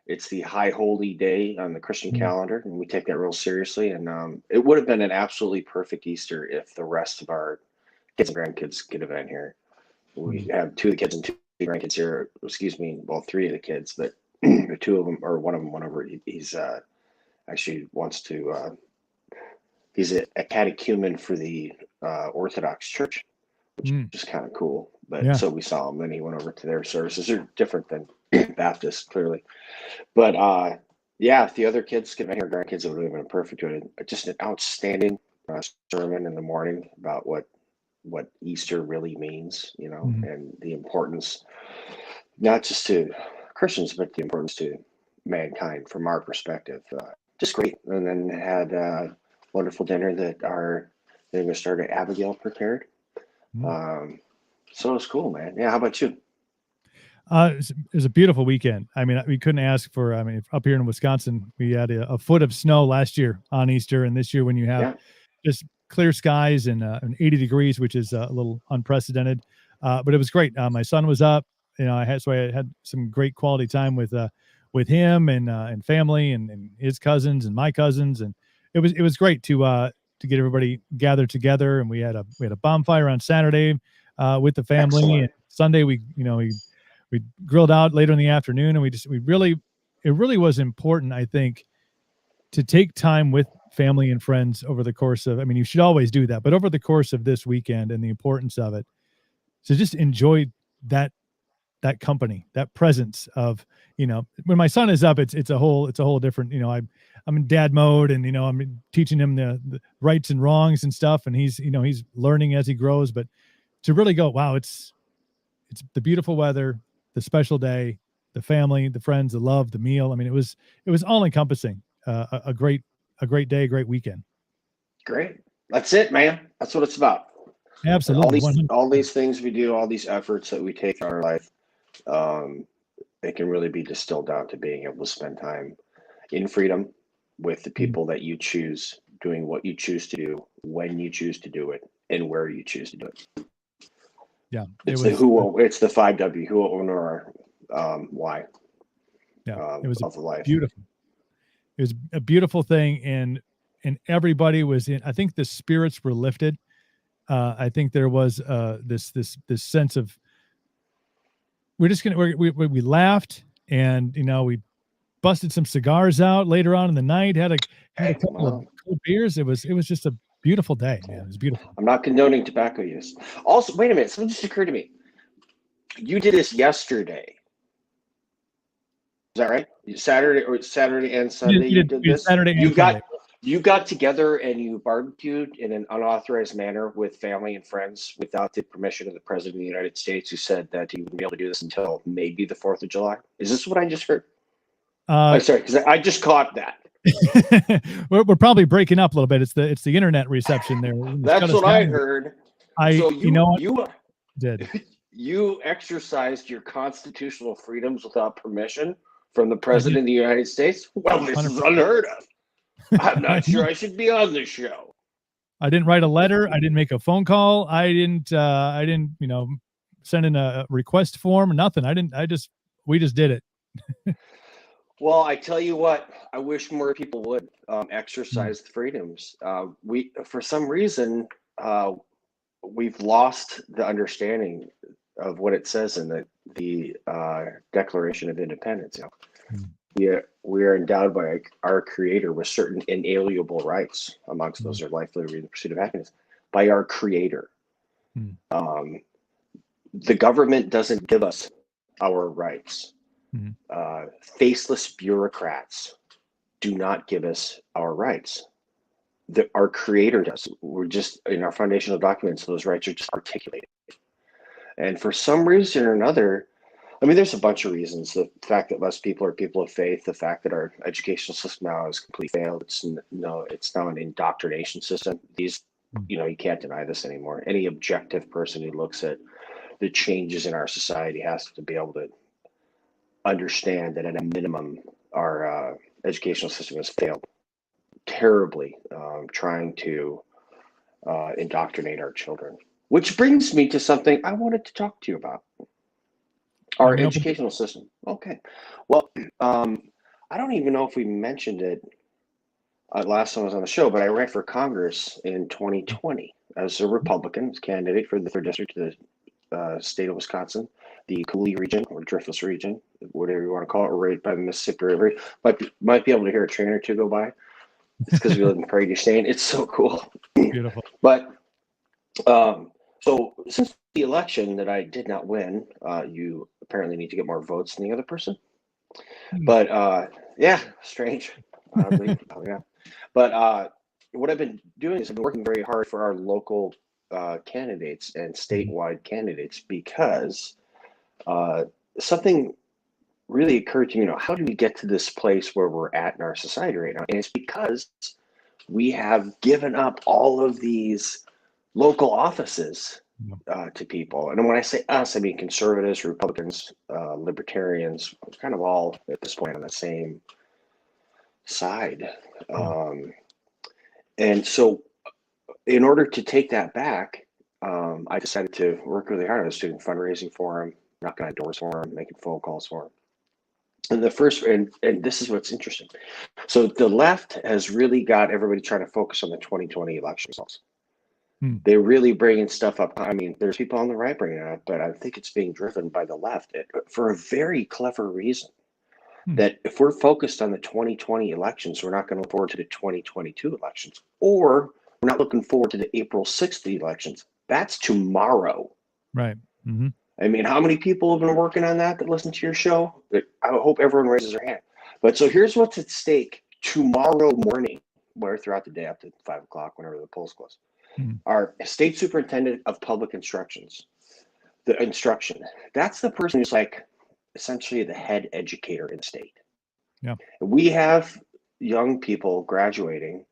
Speaker 3: It's the high holy day on the Christian calendar, and we take that real seriously. And it would have been an absolutely perfect Easter if the rest of our kids and grandkids could have been here. We have 2 of the kids and 2 grandkids here. Excuse me, well, 3 of the kids, but 2 of them, or one of them went over. He's actually wants to. He's a catechumen for the Orthodox Church, which is kind of cool. But so we saw him, and he went over to their services. They're different than Baptists, clearly. But if the other kids could have been here, grandkids, it would have been perfect. Just an outstanding sermon in the morning about what Easter really means, and the importance, not just to Christians, but the importance to mankind from our perspective. Just great. And then had a wonderful dinner that our starter Abigail prepared. So it was cool, man. Yeah. How about you?
Speaker 1: It was a beautiful weekend. I mean, we couldn't ask for, up here in Wisconsin, we had a foot of snow last year on Easter. And this year, when you have just clear skies and 80 degrees, which is a little unprecedented, but it was great. My son was up, I had some great quality time with him and family and his cousins and my cousins. And it was great to get everybody gathered together. And we had a bonfire on Saturday with the family.
Speaker 3: Excellent.
Speaker 1: And Sunday we grilled out later in the afternoon, and it really was important, I think, to take time with family and friends over the course of, you should always do that, but over the course of this weekend and the importance of it, to just enjoy that company, that presence of, when my son is up, it's a whole different, I'm in dad mode, and, I'm teaching him the rights and wrongs and stuff. And he's learning as he grows, but to really go, wow, it's the beautiful weather, the special day, the family, the friends, the love, the meal. It was all encompassing. A great day, a great weekend.
Speaker 3: Great. That's it, man. That's what it's about.
Speaker 1: Absolutely.
Speaker 3: All these things we do, all these efforts that we take in our life, they can really be distilled down to being able to spend time in freedom with the people that you choose, doing what you choose to do, when you choose to do it, and where you choose to do it.
Speaker 1: Yeah.
Speaker 3: It's the 5W, who, when, or why.
Speaker 1: Yeah. It was
Speaker 3: of life.
Speaker 1: Beautiful. It was a beautiful thing. And everybody was in, I think the spirits were lifted. I think there was this sense of, we laughed, and, we busted some cigars out later on in the night, had a couple of cold beers. It was just a beautiful day, man. It was beautiful.
Speaker 3: I'm not condoning tobacco use. Also, wait a minute. Something just occurred to me. You did this yesterday. Is that right? Saturday and Sunday you did this?
Speaker 1: Saturday and Sunday.
Speaker 3: You got together and you barbecued in an unauthorized manner with family and friends without the permission of the President of the United States, who said that he wouldn't be able to do this until maybe the 4th of July. Is this what I just heard? I'm sorry, because I just caught that.
Speaker 1: we're probably breaking up a little bit. It's the internet reception there.
Speaker 3: That's what I heard. You exercised your constitutional freedoms without permission from the President of the United States? Well, this 100%. Is unheard of. I'm not sure I should be on this show.
Speaker 1: I didn't write a letter. I didn't make a phone call. I didn't send in a request form. Nothing. We just did it.
Speaker 3: Well, I tell you what, I wish more people would exercise the freedoms. For some reason, we've lost the understanding of what it says in the Declaration of Independence. we are endowed by our Creator with certain inalienable rights. Amongst those are life, liberty, and the pursuit of happiness by our Creator. The government doesn't give us our rights. Faceless bureaucrats do not give us our rights. Our Creator does. We're just in our foundational documents, those rights are just articulated. And for some reason or another, I mean, there's a bunch of reasons. The fact that less people are people of faith, the fact that our educational system now has completely failed. It's now an indoctrination system. You can't deny this anymore. Any objective person who looks at the changes in our society has to be able to understand that at a minimum, our educational system has failed terribly, trying to indoctrinate our children. Which brings me to something I wanted to talk to you about. Our educational system. Okay. Well, I don't even know if we mentioned it last time I was on the show, but I ran for Congress in 2020 as a Republican candidate for the 3rd District of the state of Wisconsin, the Cooley region or Dreyfus region, whatever you want to call it, right by the Mississippi River. Might be able to hear a train or two go by. It's because we live in Prairie du Chien. It's so cool.
Speaker 1: Beautiful.
Speaker 3: But so since the election that I did not win, you apparently need to get more votes than the other person. But yeah, strange. Oddly, yeah. But what I've been doing is I've been working very hard for our local candidates and statewide candidates because something really occurred to me. How do we get to this place where we're at in our society right now? And it's because we have given up all of these local offices to people. And when I say us, I mean conservatives, Republicans, libertarians, kind of all at this point on the same side. And so in order to take that back, I decided to work really hard. I was doing fundraising for him, knocking on doors for him, making phone calls for him. And the first, and this is what's interesting. So the left has really got everybody trying to focus on the 2020 election results. They're really bringing stuff up. I mean, there's people on the right bringing it up, but I think it's being driven by the left for a very clever reason. That if we're focused on the 2020 elections, we're not going to look forward to the 2022 elections, or we're not looking forward to the April 6th elections. That's tomorrow.
Speaker 1: Right.
Speaker 3: I mean, how many people have been working on that listen to your show? I hope everyone raises their hand. But so here's what's at stake tomorrow morning, or throughout the day up to 5 o'clock, whenever the polls close. Our state superintendent of public instructions, the instruction, that's the person who's like essentially the head educator in the state.
Speaker 1: Yeah.
Speaker 3: We have young people graduating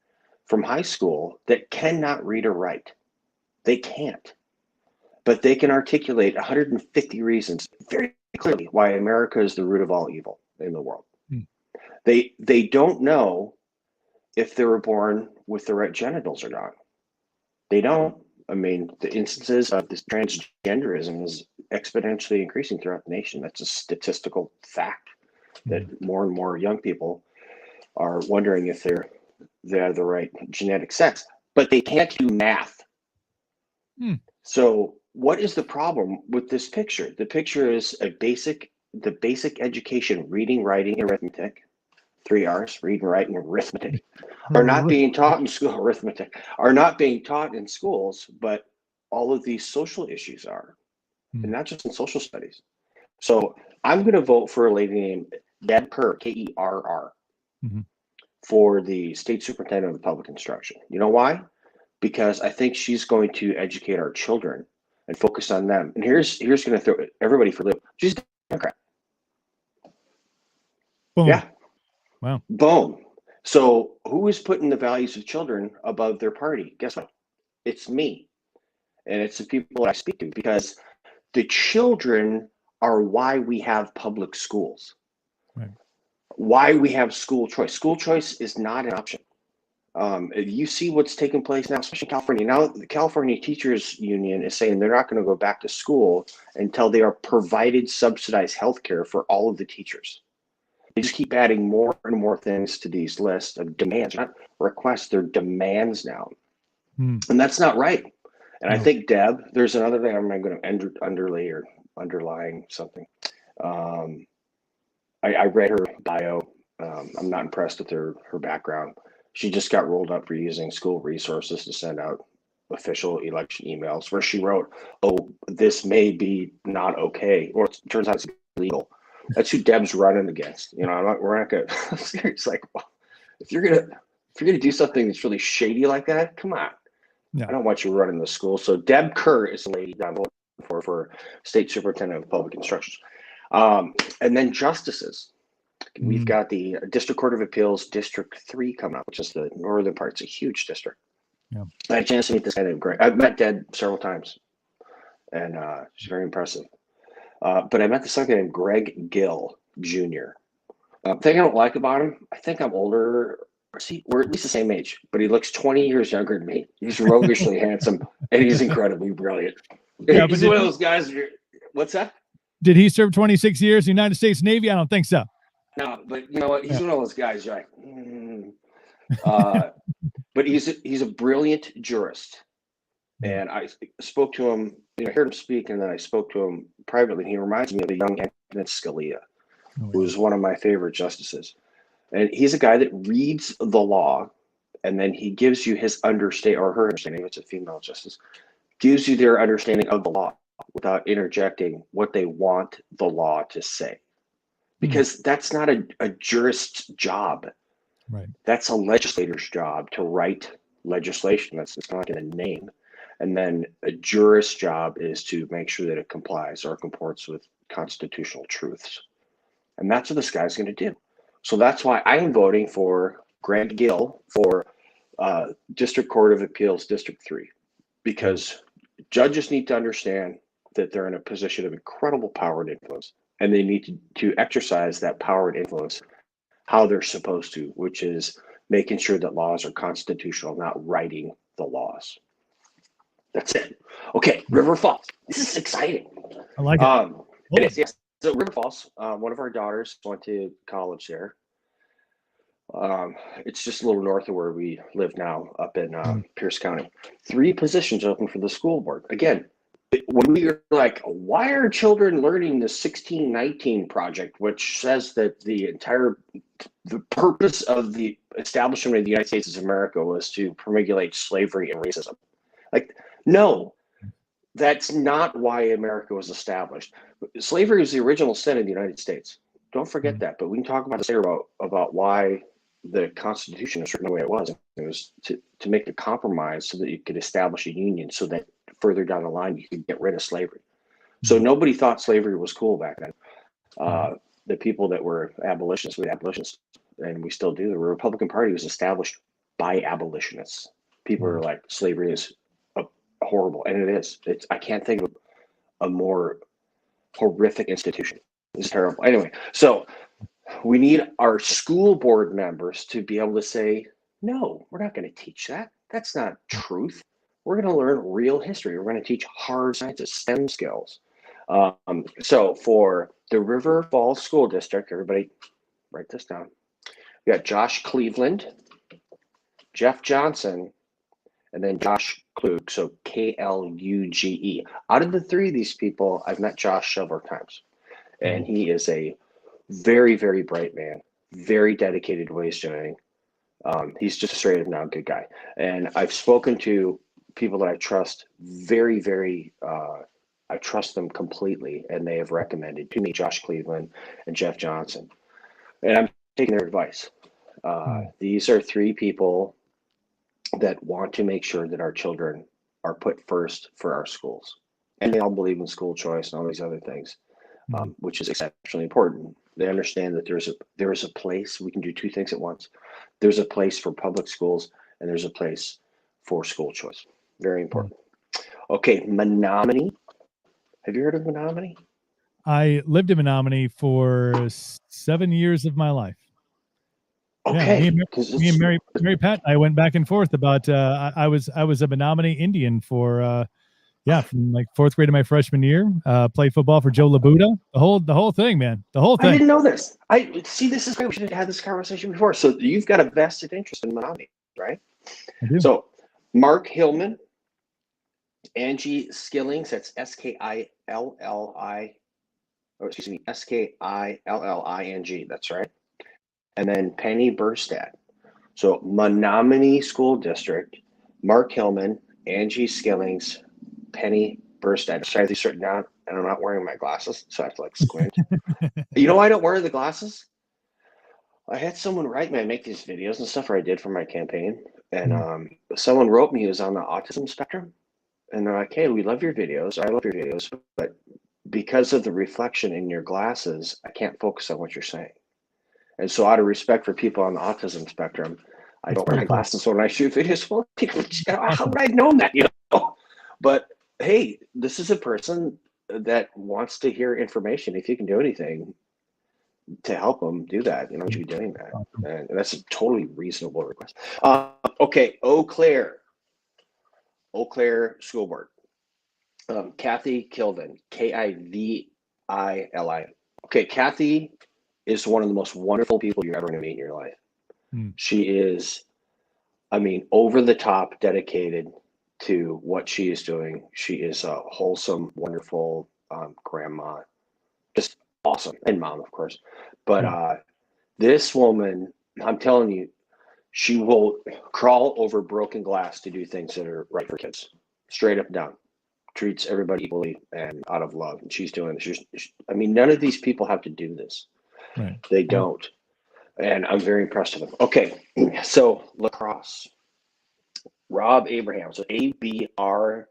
Speaker 3: from high school that cannot read or write. They can't. But they can articulate 150 reasons very clearly why America is the root of all evil in the world. They don't know if they were born with the right genitals or not. They don't. I mean, the instances of this transgenderism is exponentially increasing throughout the nation. That's a statistical fact that more and more young people are wondering if they have the right genetic sex, but they can't do math. So what is the problem with this picture? The picture is the basic education, reading, writing, arithmetic, 3 R's, reading, writing, arithmetic, are not being taught in school. Arithmetic are not being taught in schools, but all of these social issues are, and not just in social studies. So I'm going to vote for a lady named Deb Kerr, Kerr, for the state superintendent of public instruction. You know why? Because I think she's going to educate our children and focus on them. And here's going to throw everybody for a loop. She's a Democrat.
Speaker 1: Boom.
Speaker 3: Yeah.
Speaker 1: Wow.
Speaker 3: Boom. So who is putting the values of children above their party? Guess what? It's me. And it's the people that I speak to, because the children are why we have public schools.
Speaker 1: Right.
Speaker 3: Why we have school choice. School choice is not an option. You see what's taking place now, especially in California. Now, the California Teachers Union is saying they're not going to go back to school until they are provided subsidized health care for all of the teachers. They just keep adding more and more things to these lists of demands, not requests, they're demands now. And that's not right. And I think, Deb, there's another thing I'm going to underlay or underlying something. I read her bio I'm not impressed with her background. She just got rolled up for using school resources to send out official election emails where she wrote, "Oh, this may be not okay," or it turns out it's illegal. That's who Deb's running against. We're not gonna. It's like, well, if you're gonna do something that's really shady like that, come on.
Speaker 1: Yeah.
Speaker 3: I don't want you running the school. So Deb Kerr is the lady I'm voting for state superintendent of public instruction. And then justices. We've got the District Court of Appeals, District 3 coming up, which is the northern part. It's a huge district.
Speaker 1: Yeah.
Speaker 3: I had a chance to meet this guy named Greg. I've met Deb several times, and she's very impressive. But I met this other guy named Greg Gill Jr. The thing I don't like about him, I think I'm older. We're at least the same age, but he looks 20 years younger than me. He's roguishly handsome, and he's incredibly brilliant.
Speaker 1: Yeah,
Speaker 3: he's one of those guys. What's that?
Speaker 1: Did he serve 26 years in the United States Navy? I don't think so.
Speaker 3: No, but you know what? He's one of those guys. You're like, but he's a brilliant jurist, and I spoke to him. Heard him speak, and then I spoke to him privately. He reminds me of a young Antonin Scalia, who was one of my favorite justices. And he's a guy that reads the law, and then he gives you his understanding, or her understanding. It's a female justice, gives you their understanding of the law without interjecting what they want the law to say. Because that's not a jurist's job.
Speaker 1: Right.
Speaker 3: That's a legislator's job to write legislation. It's not in a name. And then a jurist's job is to make sure that it complies or comports with constitutional truths. And that's what this guy's going to do. So that's why I am voting for Greg Gill for District Court of Appeals, District 3, because judges need to understand that they're in a position of incredible power and influence, and they need to exercise that power and influence how they're supposed to, which is making sure that laws are constitutional, not writing the laws. That's it. Okay, River Falls. This is exciting.
Speaker 1: I like it.
Speaker 3: It is, yes. So River Falls, one of our daughters went to college there. It's just a little north of where we live now, up in Pierce County. 3 positions open for the school board. Again, when we are like, why are children learning the 1619 project, which says that the purpose of the establishment of the United States of America was to promulgate slavery and racism? Like, no, that's not why America was established. Slavery was the original sin in the United States. Don't forget that. But we can talk about this later about why the Constitution is written the way it was. It was to make a compromise so that you could establish a union, so that further down the line you could get rid of slavery. So nobody thought slavery was cool back then. The people that were abolitionists were abolitionists, and we still do. The Republican Party was established by abolitionists. People are like, slavery is horrible, and it is. I can't think of a more horrific institution. It's terrible. Anyway, so we need our school board members to be able to say, no, we're not going to teach that. That's not truth. We're going to learn real history. We're going to teach hard sciences, STEM skills. So for the River Falls School District, everybody write this down. We got Josh Cleveland, Jeff Johnson, and then Josh Klug, so Kluge. Out of the 3 of these people, I've met Josh several times. And he is a very, very bright man, very dedicated to what he's doing. He's just a straight up now good guy. And I've spoken to people that I trust very, very, I trust them completely. And they have recommended to me Josh Cleveland and Jeff Johnson. And I'm taking their advice. These are 3 people that want to make sure that our children are put first for our schools. And they all believe in school choice and all these other things, which is exceptionally important. They understand that there is a place. We can do 2 things at once. There's a place for public schools, and there's a place for school choice. Very important. Okay, Menominee. Have you heard of Menominee?
Speaker 1: I lived in Menominee for 7 years of my life.
Speaker 3: Okay,
Speaker 1: yeah, me and Mary Pat, I went back and forth about. I was a Menominee Indian for from like 4th grade to my freshman year. Played football for Joe Labuda. The whole thing, man. The whole thing.
Speaker 3: I didn't know this. I see. This is great. We should have had this conversation before. So you've got a vested interest in Menominee, right?
Speaker 1: I do.
Speaker 3: So Mark Hillman, Angie Skillings. That's Skilling. Skilling. That's right. and then Penny Burstad. So Menominee School District, Mark Hillman, Angie Skillings, Penny Burstad. Sorry, these written down, and I'm not wearing my glasses, so I have to like squint. You know why I don't wear the glasses? I had someone write me, I make these videos and stuff, or I did for my campaign, and someone wrote me who's on the autism spectrum, and they're like, "Hey, we love your videos. I love your videos, but because of the reflection in your glasses, I can't focus on what you're saying." And so, out of respect for people on the autism spectrum, I don't wear my glasses when I shoot videos. Well, how would I have known that? But hey, this is a person that wants to hear information. If you can do anything to help them do that, you should be doing that. And that's a totally reasonable request. Okay, Eau Claire School Board. Kathy Kilvin, Kivili. Okay, Kathy is one of the most wonderful people you're ever going to meet in your life. She is, over the top dedicated to what she is doing. She is a wholesome, wonderful grandma, just awesome, and mom, of course. But this woman, I'm telling you, she will crawl over broken glass to do things that are right for kids, straight up and down. Treats everybody equally and out of love, and she's doing this. None of these people have to do this.
Speaker 1: Right.
Speaker 3: They don't, and I'm very impressed with them. Okay, so lacrosse. Rob Abraham, so Abraham.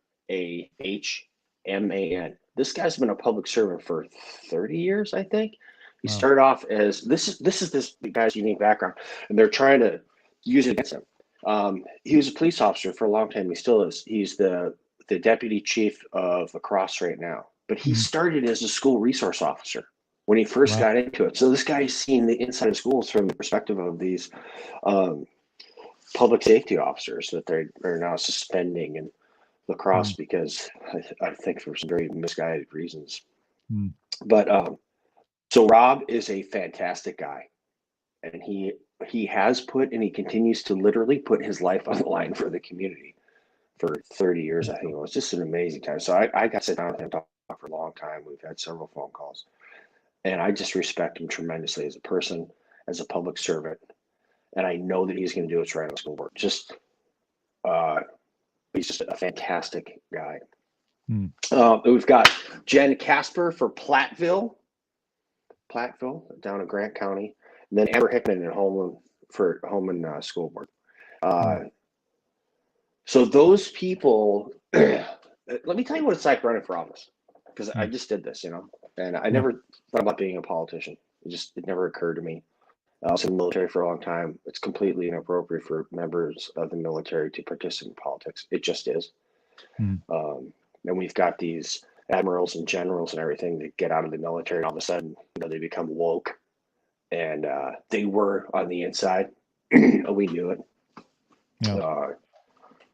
Speaker 3: This guy's been a public servant for 30 years, I think. He started off as this is this guy's unique background, and they're trying to use it against him. He was a police officer for a long time. He still is. He's the deputy chief of lacrosse right now. But he started as a school resource officer when he first got into it. So this guy's seen the inside of schools from the perspective of these public safety officers that they are now suspending in lacrosse because I think for some very misguided reasons. But so Rob is a fantastic guy, and he has put and he continues to literally put his life on the line for the community for 30 years. I think it was just an amazing time. So I got to sit down with him and talk for a long time. We've had several phone calls, and I just respect him tremendously as a person, as a public servant. And I know that he's going to do what's right on the school board. He's just a fantastic guy. We've got Jen Casper for Platteville down in Grant County, and then Amber Hickman in Holman School Board. So those people, let me tell you what it's like running for office, because I just did this, and I never thought about being a politician. It never occurred to me. I was in the military for a long time. It's completely inappropriate for members of the military to participate in politics. It just is. And we've got these admirals and generals and everything that get out of the military, and all of a sudden, they become woke. And they were on the inside. We knew it.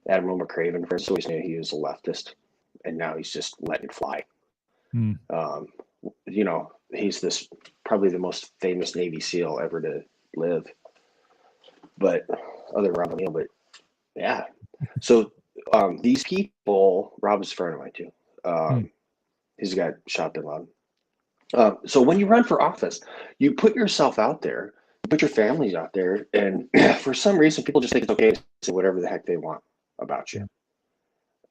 Speaker 3: Admiral McCraven, for instance, always knew he was a leftist, and now he's just letting it fly. He's probably the most famous Navy SEAL ever to live, but other than Rob O'Neill. But yeah, so these people, Rob is a friend of mine too. He's got shot bin Laden. So when you run for office, you put yourself out there, you put your families out there, and for some reason, people just think it's okay to say whatever the heck they want about you,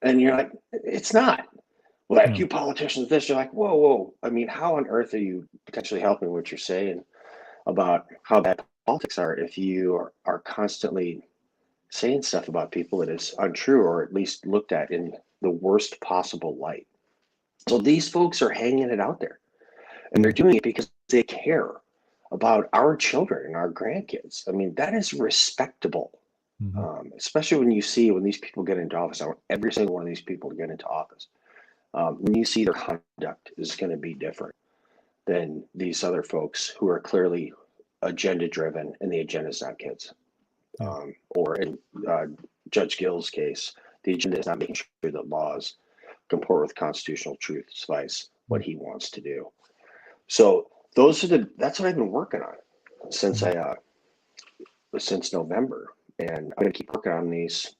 Speaker 3: and you're like, it's not. Like you politicians, this, you're like, whoa. How on earth are you potentially helping what you're saying about how bad politics are if you are constantly saying stuff about people that is untrue, or at least looked at in the worst possible light? So these folks are hanging it out there, and they're doing it because they care about our children and our grandkids. That is respectable, especially when these people get into office. I want every single one of these people to get into office. When you see their conduct is going to be different than these other folks who are clearly agenda driven, and the agenda is not kids. Or in Judge Gill's case, the agenda is not making sure that laws comport with constitutional truth, despite what he wants to do. So that's what I've been working on since November, and I'm going to keep working on these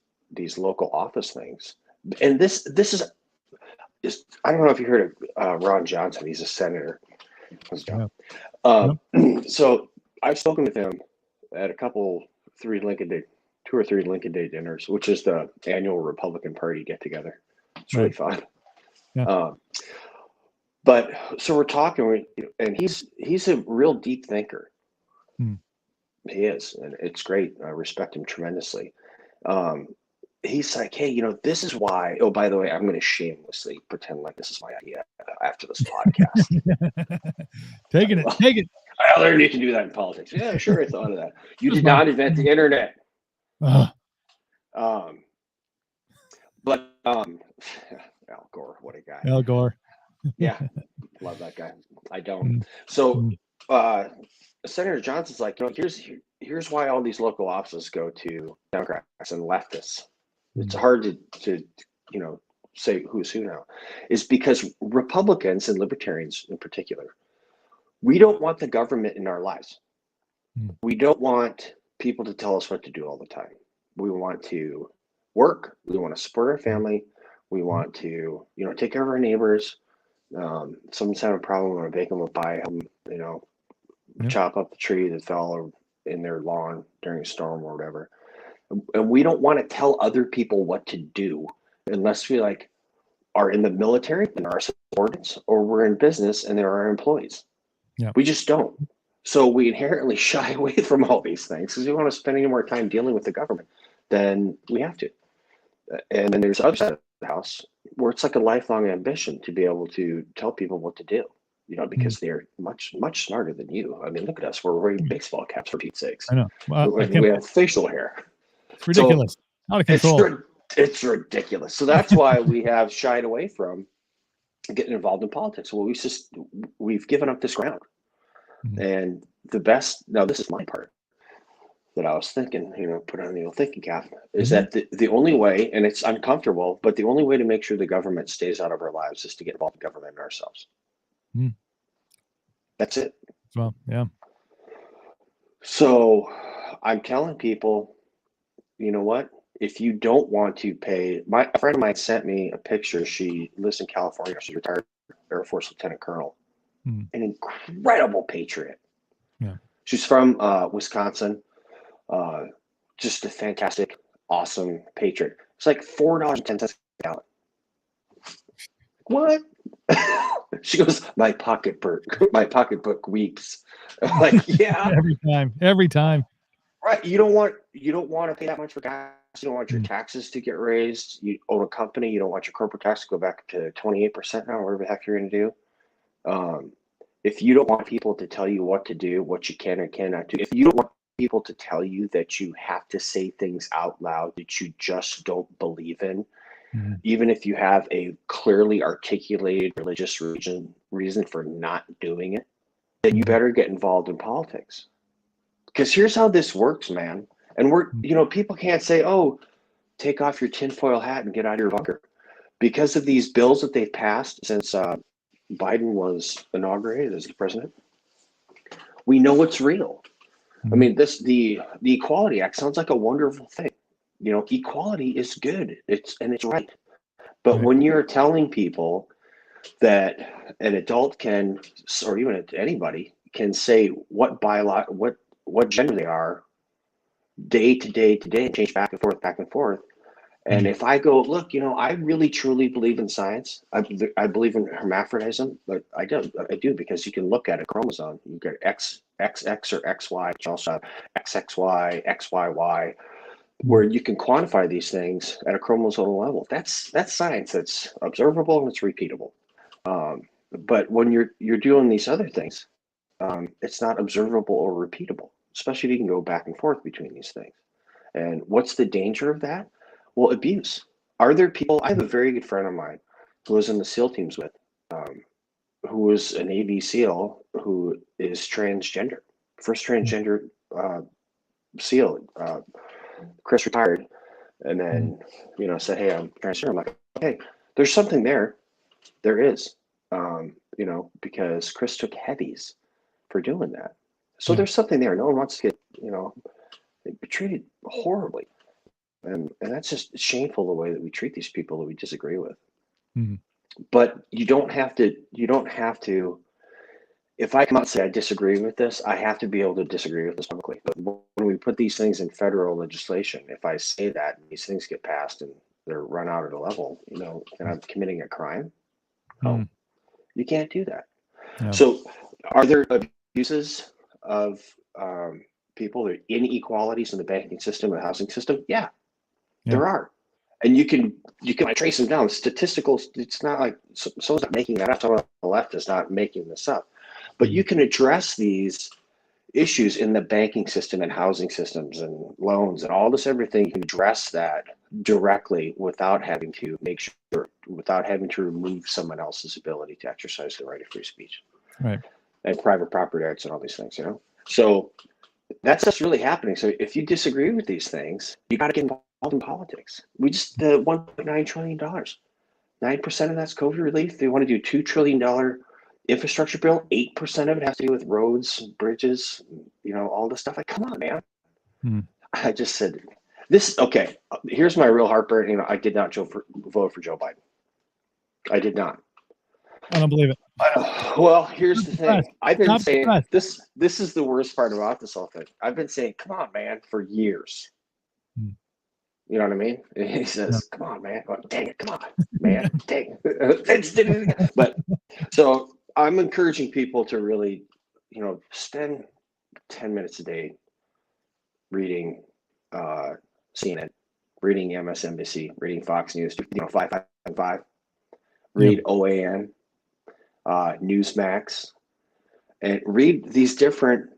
Speaker 3: local office things. And this is. I don't know if you heard of Ron Johnson. He's a senator. So I've spoken with him at a couple, 2 or 3 Lincoln Day dinners, which is the annual Republican Party get together. It's really fun.
Speaker 1: Yeah.
Speaker 3: But so we're talking, and he's a real deep thinker.
Speaker 1: Hmm.
Speaker 3: He is, and it's great. I respect him tremendously. He's like, hey, this is why. Oh, by the way, I'm going to shamelessly pretend like this is my idea after this podcast.
Speaker 1: Take it.
Speaker 3: I learned you can do that in politics. Yeah, sure, I thought of that. You did not invent the internet. But Al Gore, what a guy.
Speaker 1: Al Gore.
Speaker 3: Yeah, love that guy. I don't. So Senator Johnson's like, here's why all these local offices go to Democrats and leftists. It's hard to say who's who now. Is because Republicans and libertarians in particular, we don't want the government in our lives. We don't want people to tell us what to do all the time. We want to work. We want to support our family. We want to, take care of our neighbors. Someone's having a problem, we want to bake them a pie, chop up the tree that fell in their lawn during a storm or whatever. And we don't want to tell other people what to do unless we are in the military and are subordinates, or we're in business and there are employees.
Speaker 1: Yeah.
Speaker 3: We just don't. So we inherently shy away from all these things because we want to spend any more time dealing with the government than we have to. And then there's the other side of the house where it's like a lifelong ambition to be able to tell people what to do, because they're much, much smarter than you. I mean, look at us. We're wearing baseball caps, for Pete's sakes.
Speaker 1: I know. Well,
Speaker 3: we have facial hair.
Speaker 1: It's ridiculous. Out of control.
Speaker 3: It's ridiculous. So that's why we have shied away from getting involved in politics. Well, we've given up this ground. And now this is my part that I was thinking, put on the old thinking cap, is that the only way, and it's uncomfortable, but the only way to make sure the government stays out of our lives is to get involved in government ourselves. That's it.
Speaker 1: Well, yeah.
Speaker 3: So I'm telling people, you know what? If you don't want to pay, a friend of mine sent me a picture. She lives in California. She's a retired Air Force Lieutenant Colonel, an incredible patriot.
Speaker 1: Yeah.
Speaker 3: She's from Wisconsin. Just a fantastic, awesome patriot. It's like $4.10 a gallon. What? She goes, my pocketbook weeps. I'm like, yeah.
Speaker 1: Every time.
Speaker 3: Right. You don't want to pay that much for gas. You don't want your taxes to get raised. You own a company. You don't want your corporate tax to go back to 28% now, whatever the heck you're going to do. If you don't want people to tell you what to do, what you can and cannot do, if you don't want people to tell you that you have to say things out loud that you just don't believe in, even if you have a clearly articulated religious reason for not doing it, then you better get involved in politics. Because here's how this works, man. And people can't say, oh, take off your tinfoil hat and get out of your bunker. Because of these bills that they've passed since Biden was inaugurated as the president, we know it's real. I mean, the Equality Act sounds like a wonderful thing. Equality is good. It's right. But when you're telling people that an adult can, or even anybody can say what gender they are day to day and change back and forth. And if I go, look, I really truly believe in science. I believe in hermaphroditism, but I do because you can look at a chromosome. You get XX or XY, which also have XXY, XYY, where you can quantify these things at a chromosomal level. That's science. That's observable and it's repeatable. But when you're doing these other things, it's not observable or repeatable, especially if you can go back and forth between these things. And what's the danger of that? Well, abuse. Are there people? I have a very good friend of mine who was in the SEAL teams with, who was a Navy SEAL who is transgender. First transgender SEAL. Chris retired and then, said, hey, I'm transgender. I'm like, okay, there's something there. There is, because Chris took heavies for doing that. So there's something there. No one wants to get, treated horribly. And that's just shameful the way that we treat these people that we disagree with. But you don't have to if I come out and say I disagree with this, I have to be able to disagree with this publicly. But when we put these things in federal legislation, if I say that and these things get passed and they're run out at a level, and I'm committing a crime, oh, you can't do that.
Speaker 1: Yeah.
Speaker 3: So are there abuses of people, there inequalities in the banking system and the housing system? Yeah, there are. And you can trace them down. Statistical, it's not like someone's not making that up. Someone on the left is not making this up. But you can address these issues in the banking system and housing systems and loans and all this everything. You can address that directly without having to remove someone else's ability to exercise the right of free speech.
Speaker 1: Right.
Speaker 3: And private property rights and all these things, So that's what's really happening. So if you disagree with these things, you got to get involved in politics. We just, the $1.9 trillion, 9% of that's COVID relief. They want to do $2 trillion infrastructure bill. 8% of it has to do with roads, bridges, all this stuff. Like, come on, man. I just said this. Okay. Here's my real heartburn. I did not vote for Joe Biden. I did not.
Speaker 1: I don't believe it.
Speaker 3: Well, here's the thing. I've been saying
Speaker 1: this
Speaker 3: is the worst part about this whole thing. I've been saying, come on, man, for years. You know what I mean? And he says, come on, man. Oh, dang it. Come on, man. Dang it. But so I'm encouraging people to really, spend 10 minutes a day reading CNN, reading MSNBC, reading Fox News, 555, read OAN, Newsmax, and read these different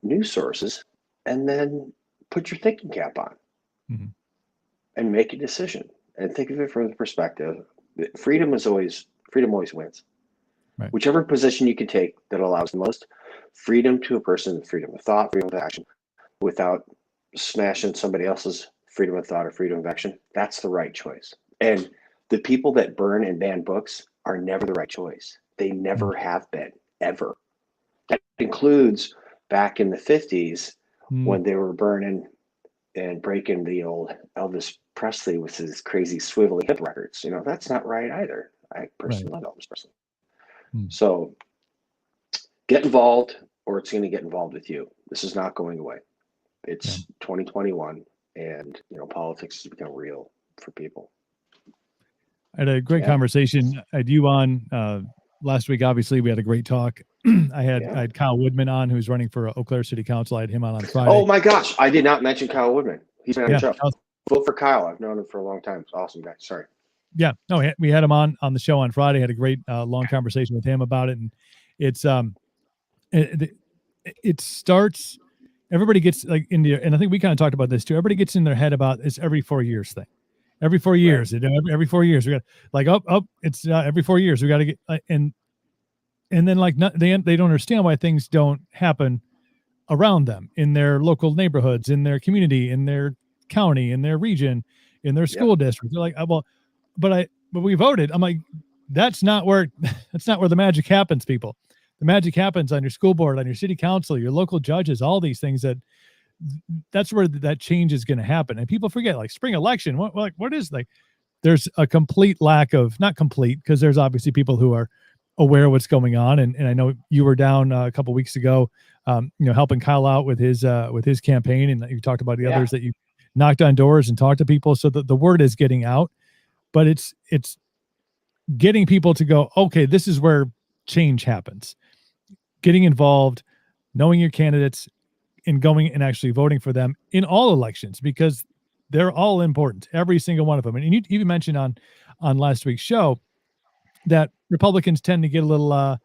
Speaker 3: news sources, and then put your thinking cap on and make a decision and think of it from the perspective that freedom always wins. Right. Whichever position you can take that allows the most freedom to a person, freedom of thought, freedom of action, without smashing somebody else's freedom of thought or freedom of action, that's the right choice. And the people that burn and ban books are never the right choice. They never have been, ever. That includes back in the 50s when they were burning and breaking the old Elvis Presley with his crazy swivelly hip records. That's not right either. I personally love Elvis Presley. So get involved, or it's going to get involved with you. This is not going away. It's 2021, and politics has become real for people.
Speaker 1: I had a great conversation. I had you on last week. Obviously, we had a great talk. I had Kyle Woodman on, who's running for Eau Claire City Council. I had him on Friday.
Speaker 3: Oh my gosh, I did not mention Kyle Woodman. He's been on the show. Vote for Kyle. I've known him for a long time. It's awesome guy. Sorry.
Speaker 1: Yeah, no, we had him on the show on Friday. Had a great long conversation with him about it, and it's it starts. Everybody gets like India, and I think we kind of talked about this too. Everybody gets in their head about this every 4 years thing. Every 4 years, every 4 years, we got like it's every 4 years we got to get and then like they don't understand why things don't happen around them in their local neighborhoods, in their community, in their county, in their region, in their school district. They're like, but we voted. I'm like, that's not where the magic happens, people. The magic happens on your school board, on your city council, your local judges, all these things that's where that change is going to happen. And people forget, like spring election, what is like, there's a complete lack of, not complete, because there's obviously people who are aware of what's going on. And I know you were down a couple of weeks ago, helping Kyle out with his campaign. And you talked about the others that you knocked on doors and talked to people. So the word is getting out, but it's getting people to go, okay, this is where change happens. Getting involved, knowing your candidates, and going and actually voting for them in all elections, because they're all important, every single one of them. And you even mentioned on last week's show that Republicans tend to get a little,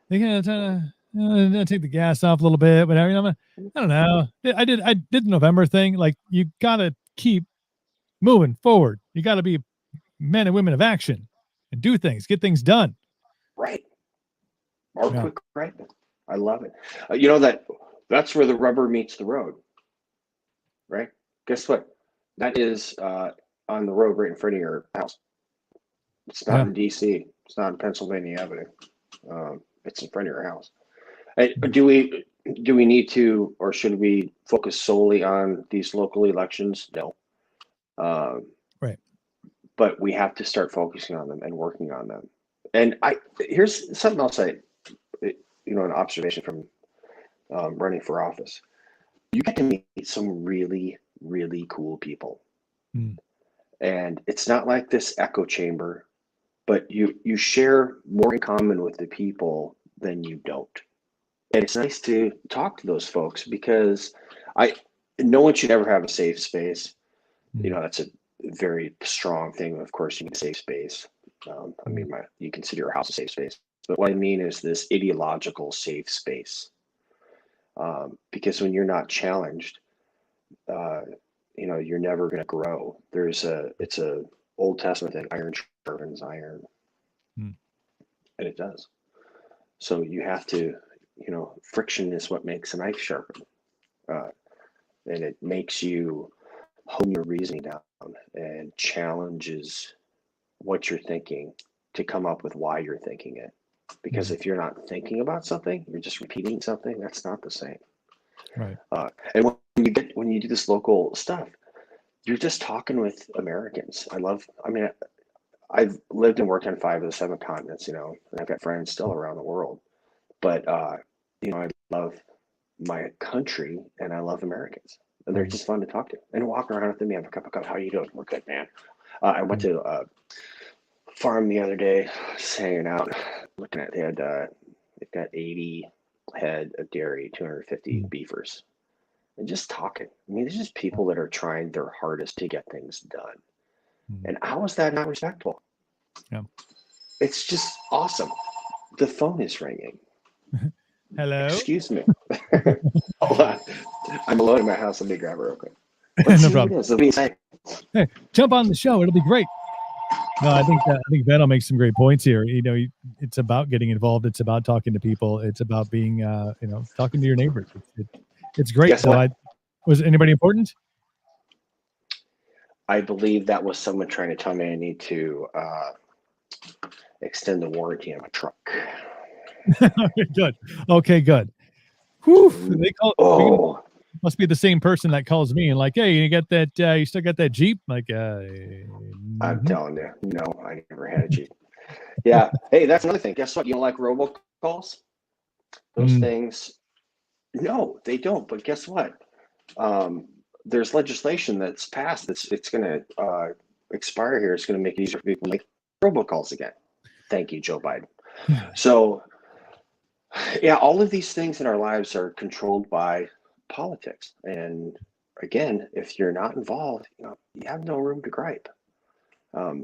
Speaker 1: they kind of take the gas off a little bit, whatever. I don't know. I did the November thing. Like, you got to keep moving forward. You got to be men and women of action and do things, get things done.
Speaker 3: Right. Or quick, right? I love it. That's where the rubber meets the road, right? Guess what? That is on the road right in front of your house. It's not in DC. It's not in Pennsylvania Avenue. It's in front of your house. Do we need to, or should we focus solely on these local elections? No.
Speaker 1: Right.
Speaker 3: But we have to start focusing on them and working on them. And here's something I'll say. an observation from running for office. You get to meet some really, really cool people.
Speaker 1: Mm.
Speaker 3: And it's not like this echo chamber, but you share more in common with the people than you don't. And it's nice to talk to those folks because no one should ever have a safe space. That's a very strong thing. Of course, you need a safe space. I mean, you consider your house a safe space. But what I mean is this ideological safe space. Because when you're not challenged, you're never going to grow. It's a Old Testament thing, iron sharpens iron.
Speaker 1: Mm.
Speaker 3: And it does. So you have to, friction is what makes a knife sharpen. And it makes you hone your reasoning down and challenges what you're thinking to come up with why you're thinking it. Because if you're not thinking about something, you're just repeating something, that's not the same.
Speaker 1: Right.
Speaker 3: And when you do this local stuff, you're just talking with Americans. I've lived and worked on 5 of the 7 continents, and I've got friends still around the world. But, I love my country and I love Americans. And they're just fun to talk to. And walk around with them, you have a cup of coffee. How you doing? We're good, man. I went to a farm the other day, just hanging out, looking at, they've got 80 head of dairy, 250 beefers. And just talking. I mean, there's just people that are trying their hardest to get things done. And how is that not respectful?
Speaker 1: Yeah.
Speaker 3: It's just awesome. The phone is ringing.
Speaker 1: Hello.
Speaker 3: Excuse me. Hold on. I'm alone in my house. Let me grab her real quick.
Speaker 1: No problem. Hey, jump on the show. It'll be great. No, I think Ben'll make some great points here. It's about getting involved. It's about talking to people. It's about being, talking to your neighbors. It's great.
Speaker 3: Guess
Speaker 1: So
Speaker 3: what?
Speaker 1: was anybody important?
Speaker 3: I believe that was someone trying to tell me I need to extend the warranty on my truck.
Speaker 1: Good. Okay, good. Whew. They
Speaker 3: Oh,
Speaker 1: must be the same person that calls me and like, hey, you got that? You still got that Jeep? Like,
Speaker 3: I'm telling you, no, I never had a Jeep. Yeah. Hey, that's another thing. Guess what? You don't like robocalls? Those things. No, they don't. But guess what? There's legislation that's passed. It's going to expire here. It's going to make it easier for people to make robocalls again. Thank you, Joe Biden. So, yeah, all of these things in our lives are controlled by politics. And again, if you're not involved, you have no room to gripe.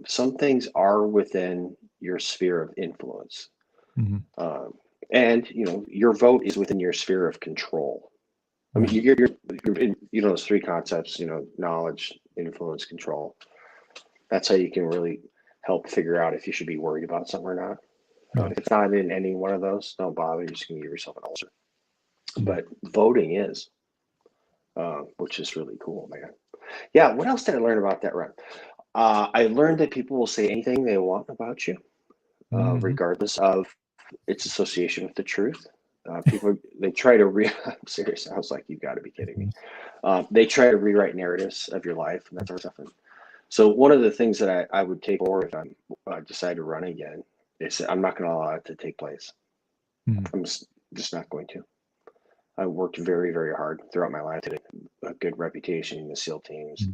Speaker 3: Some things are within your sphere of influence. And, your vote is within your sphere of control. I mean, you're in, those 3 concepts, knowledge, influence, control. That's how you can really help figure out if you should be worried about something or not. If it's not in any one of those, don't bother. You're just going to give yourself an ulcer. But voting is, which is really cool, man. Yeah. What else did I learn about that run? I learned that people will say anything they want about you, regardless of its association with the truth. People, they try to I'm serious. I was like, you've got to be kidding me. They try to rewrite narratives of your life and that sort of stuff. And so one of the things that I would take forward if I decide to run again is I'm not going to allow it to take place. I'm just not going to. I worked very, very hard throughout my life to get a good reputation in the SEAL teams,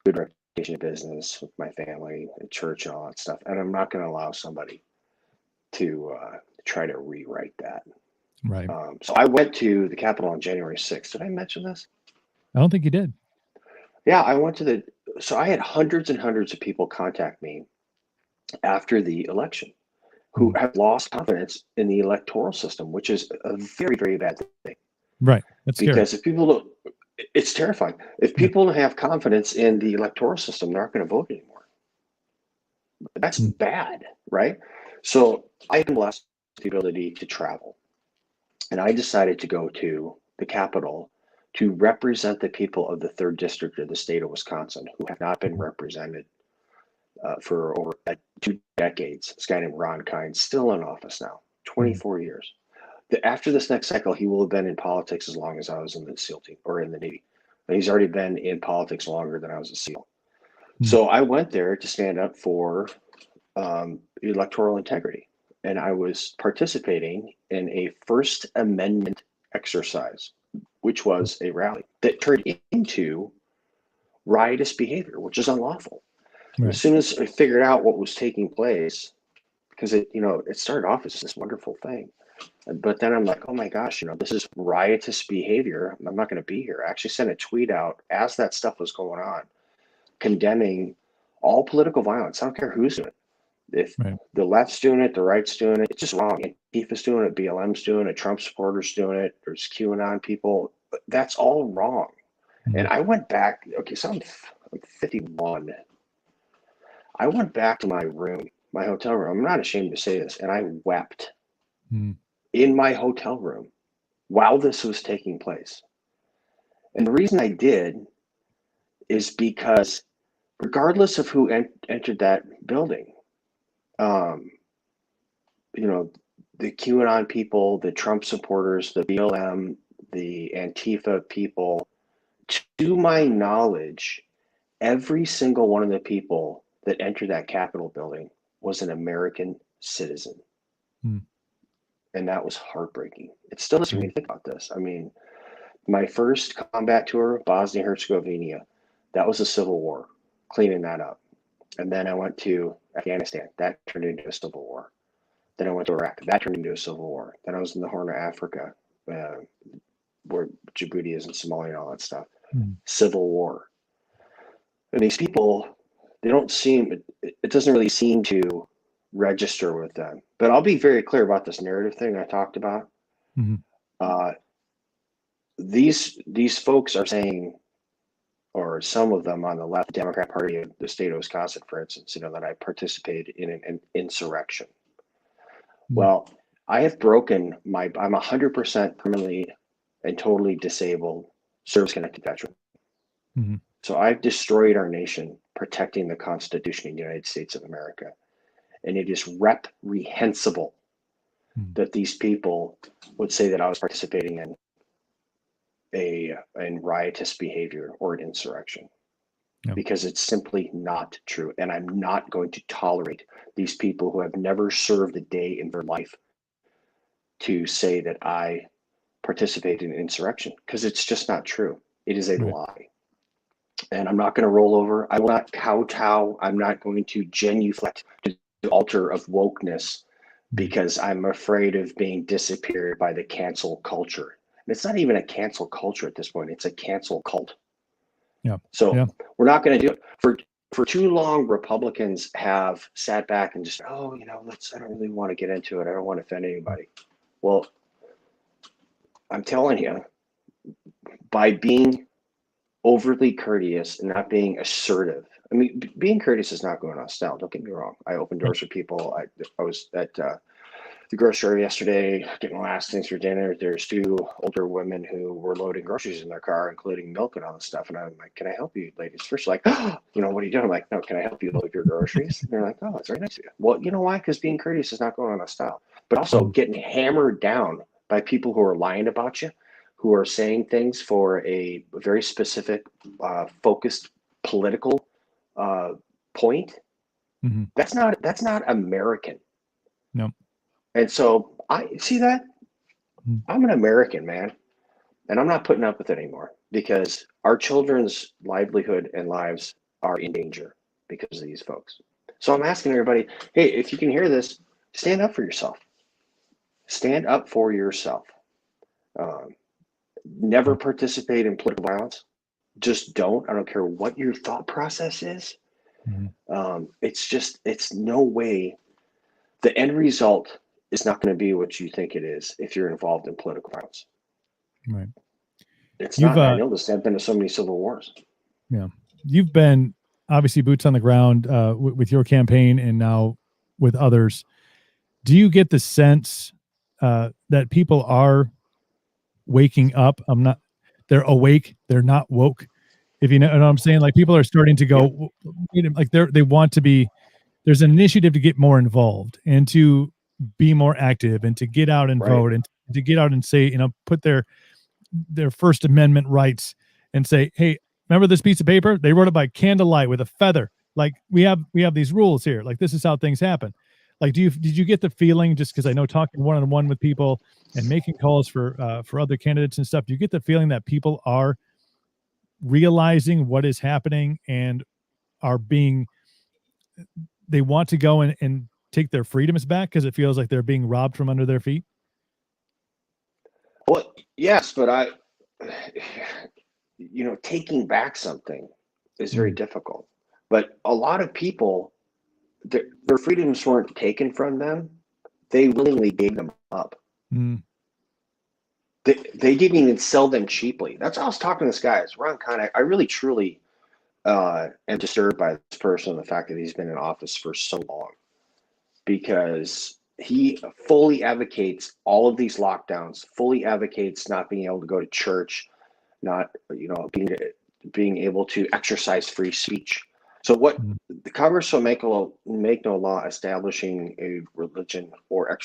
Speaker 3: good reputation in business with my family, at church, and all that stuff. And I'm not going to allow somebody to try to rewrite that.
Speaker 1: Right.
Speaker 3: So I went to the Capitol on January 6th. Did I mention this?
Speaker 1: I don't think you did.
Speaker 3: Yeah, I went to so I had hundreds and hundreds of people contact me after the election who have lost confidence in the electoral system, which is a very, very bad thing.
Speaker 1: Right. That's
Speaker 3: because
Speaker 1: scary.
Speaker 3: if people don't, it's terrifying. If people don't have confidence in the electoral system, they're not going to vote anymore. That's bad, right? So I am blessed with the ability to travel. And I decided to go to the Capitol to represent the people of the 3rd District of the state of Wisconsin who have not been represented for over 2 decades. This guy named Ron Kynes, still in office now, 24 years. After this next cycle, he will have been in politics as long as I was in the SEAL team or in the Navy. And he's already been in politics longer than I was a SEAL. So I went there to stand up for electoral integrity. and I was participating in a First Amendment exercise, which was a rally that turned into riotous behavior, which is unlawful.
Speaker 1: Right.
Speaker 3: As soon as I figured out what was taking place, because it started off as this wonderful thing, but then I'm like, oh my gosh, this is riotous behavior. I'm not going to be here. I actually sent a tweet out as that stuff was going on, condemning all political violence. I don't care who's doing it. If the left's doing it, the right's doing it, it's just wrong. Antifa's doing it, BLM's doing it, Trump supporters doing it, there's QAnon people. That's all wrong. And I went back, okay, so I'm 51. I went back to my room, my hotel room. I'm not ashamed to say this, and I wept in my hotel room while this was taking place. And the reason I did is because regardless of who entered that building, the QAnon people, the Trump supporters, the BLM, the Antifa people, to my knowledge, every single one of the people that entered that Capitol building was an American citizen. And that was heartbreaking. It still doesn't make me think about this. I mean, my first combat tour, Bosnia-Herzegovina, that was a civil war, cleaning that up. And then I went to Afghanistan. That turned into a civil war. Then I went to Iraq. That turned into a civil war. Then I was in the Horn of Africa, where Djibouti is and Somalia and all that stuff. Civil war. And these people, they don't seem, it doesn't really seem to register with them. But I'll be very clear about this narrative thing I talked about. These folks are saying, or some of them on the left, Democrat Party of the state of Wisconsin, for instance, that I participated in an insurrection. Well, I have broken I'm 100% permanently and totally disabled service-connected veteran. So I've destroyed our nation protecting the Constitution of the United States of America. And it is reprehensible that these people would say that I was participating in riotous behavior or an insurrection, because it's simply not true. And I'm not going to tolerate these people who have never served a day in their life to say that I participated in insurrection, because it's just not true. It is a lie. And I'm not going to roll over. I will not kowtow. I'm not going to genuflect to the altar of wokeness because I'm afraid of being disappeared by the cancel culture. And it's not even a cancel culture at this point. It's a cancel cult. So we're not going to do it. For too long, Republicans have sat back and just, I don't really want to get into it. I don't want to offend anybody. Well, I'm telling you, by being overly courteous and not being assertive. I mean, being courteous is not going on style. Don't get me wrong. I opened doors for people. I was at the grocery store yesterday getting last things for dinner. There's two older women who were loading groceries in their car, including milk and all this stuff. And I'm like, "Can I help you, ladies?" First, like, "Oh, what are you doing?" I'm like, "No, can I help you load your groceries?" And they're like, "Oh, that's very nice of you." Well, you know why? Because being courteous is not going on style. But also getting hammered down by people who are lying about you, who are saying things for a very specific, focused political point. That's not American.
Speaker 1: No.
Speaker 3: And so I see that I'm an American, man, and I'm not putting up with it anymore, because our children's livelihood and lives are in danger because of these folks. So I'm asking everybody, hey, if you can hear this, stand up for yourself. Stand up for yourself. Never participate in political violence. Just don't. I don't care what your thought process is. It's no way. The end result is not going to be what you think it is if you're involved in political violence.
Speaker 1: Right.
Speaker 3: It's not. I know this. I've been to so many civil wars.
Speaker 1: Yeah. You've been obviously boots on the ground with your campaign and now with others. Do you get the sense that people are waking up? They're awake. They're not woke. If you know what I'm saying, like people are starting to go, like they want to be, there's an initiative to get more involved and to be more active and to get out and vote and to get out and say, put their First Amendment rights and say, hey, remember this piece of paper? They wrote it by candlelight with a feather. Like we have these rules here. Like this is how things happen. Like, did you get the feeling, just because I know talking one-on-one with people and making calls for other candidates and stuff, do you get the feeling that people are realizing what is happening and are they want to go and take their freedoms back because it feels like they're being robbed from under their feet?
Speaker 3: Well, yes, but taking back something is very difficult. But a lot of people, their freedoms weren't taken from them. They willingly gave them up.
Speaker 1: Mm.
Speaker 3: They didn't even sell them cheaply. That's how I was talking to this guy. It's Ron Kine. I really, truly am disturbed by this person, the fact that he's been in office for so long, because he fully advocates all of these lockdowns, fully advocates not being able to go to church, not being able to exercise free speech. So what the Congress will make no law establishing a religion or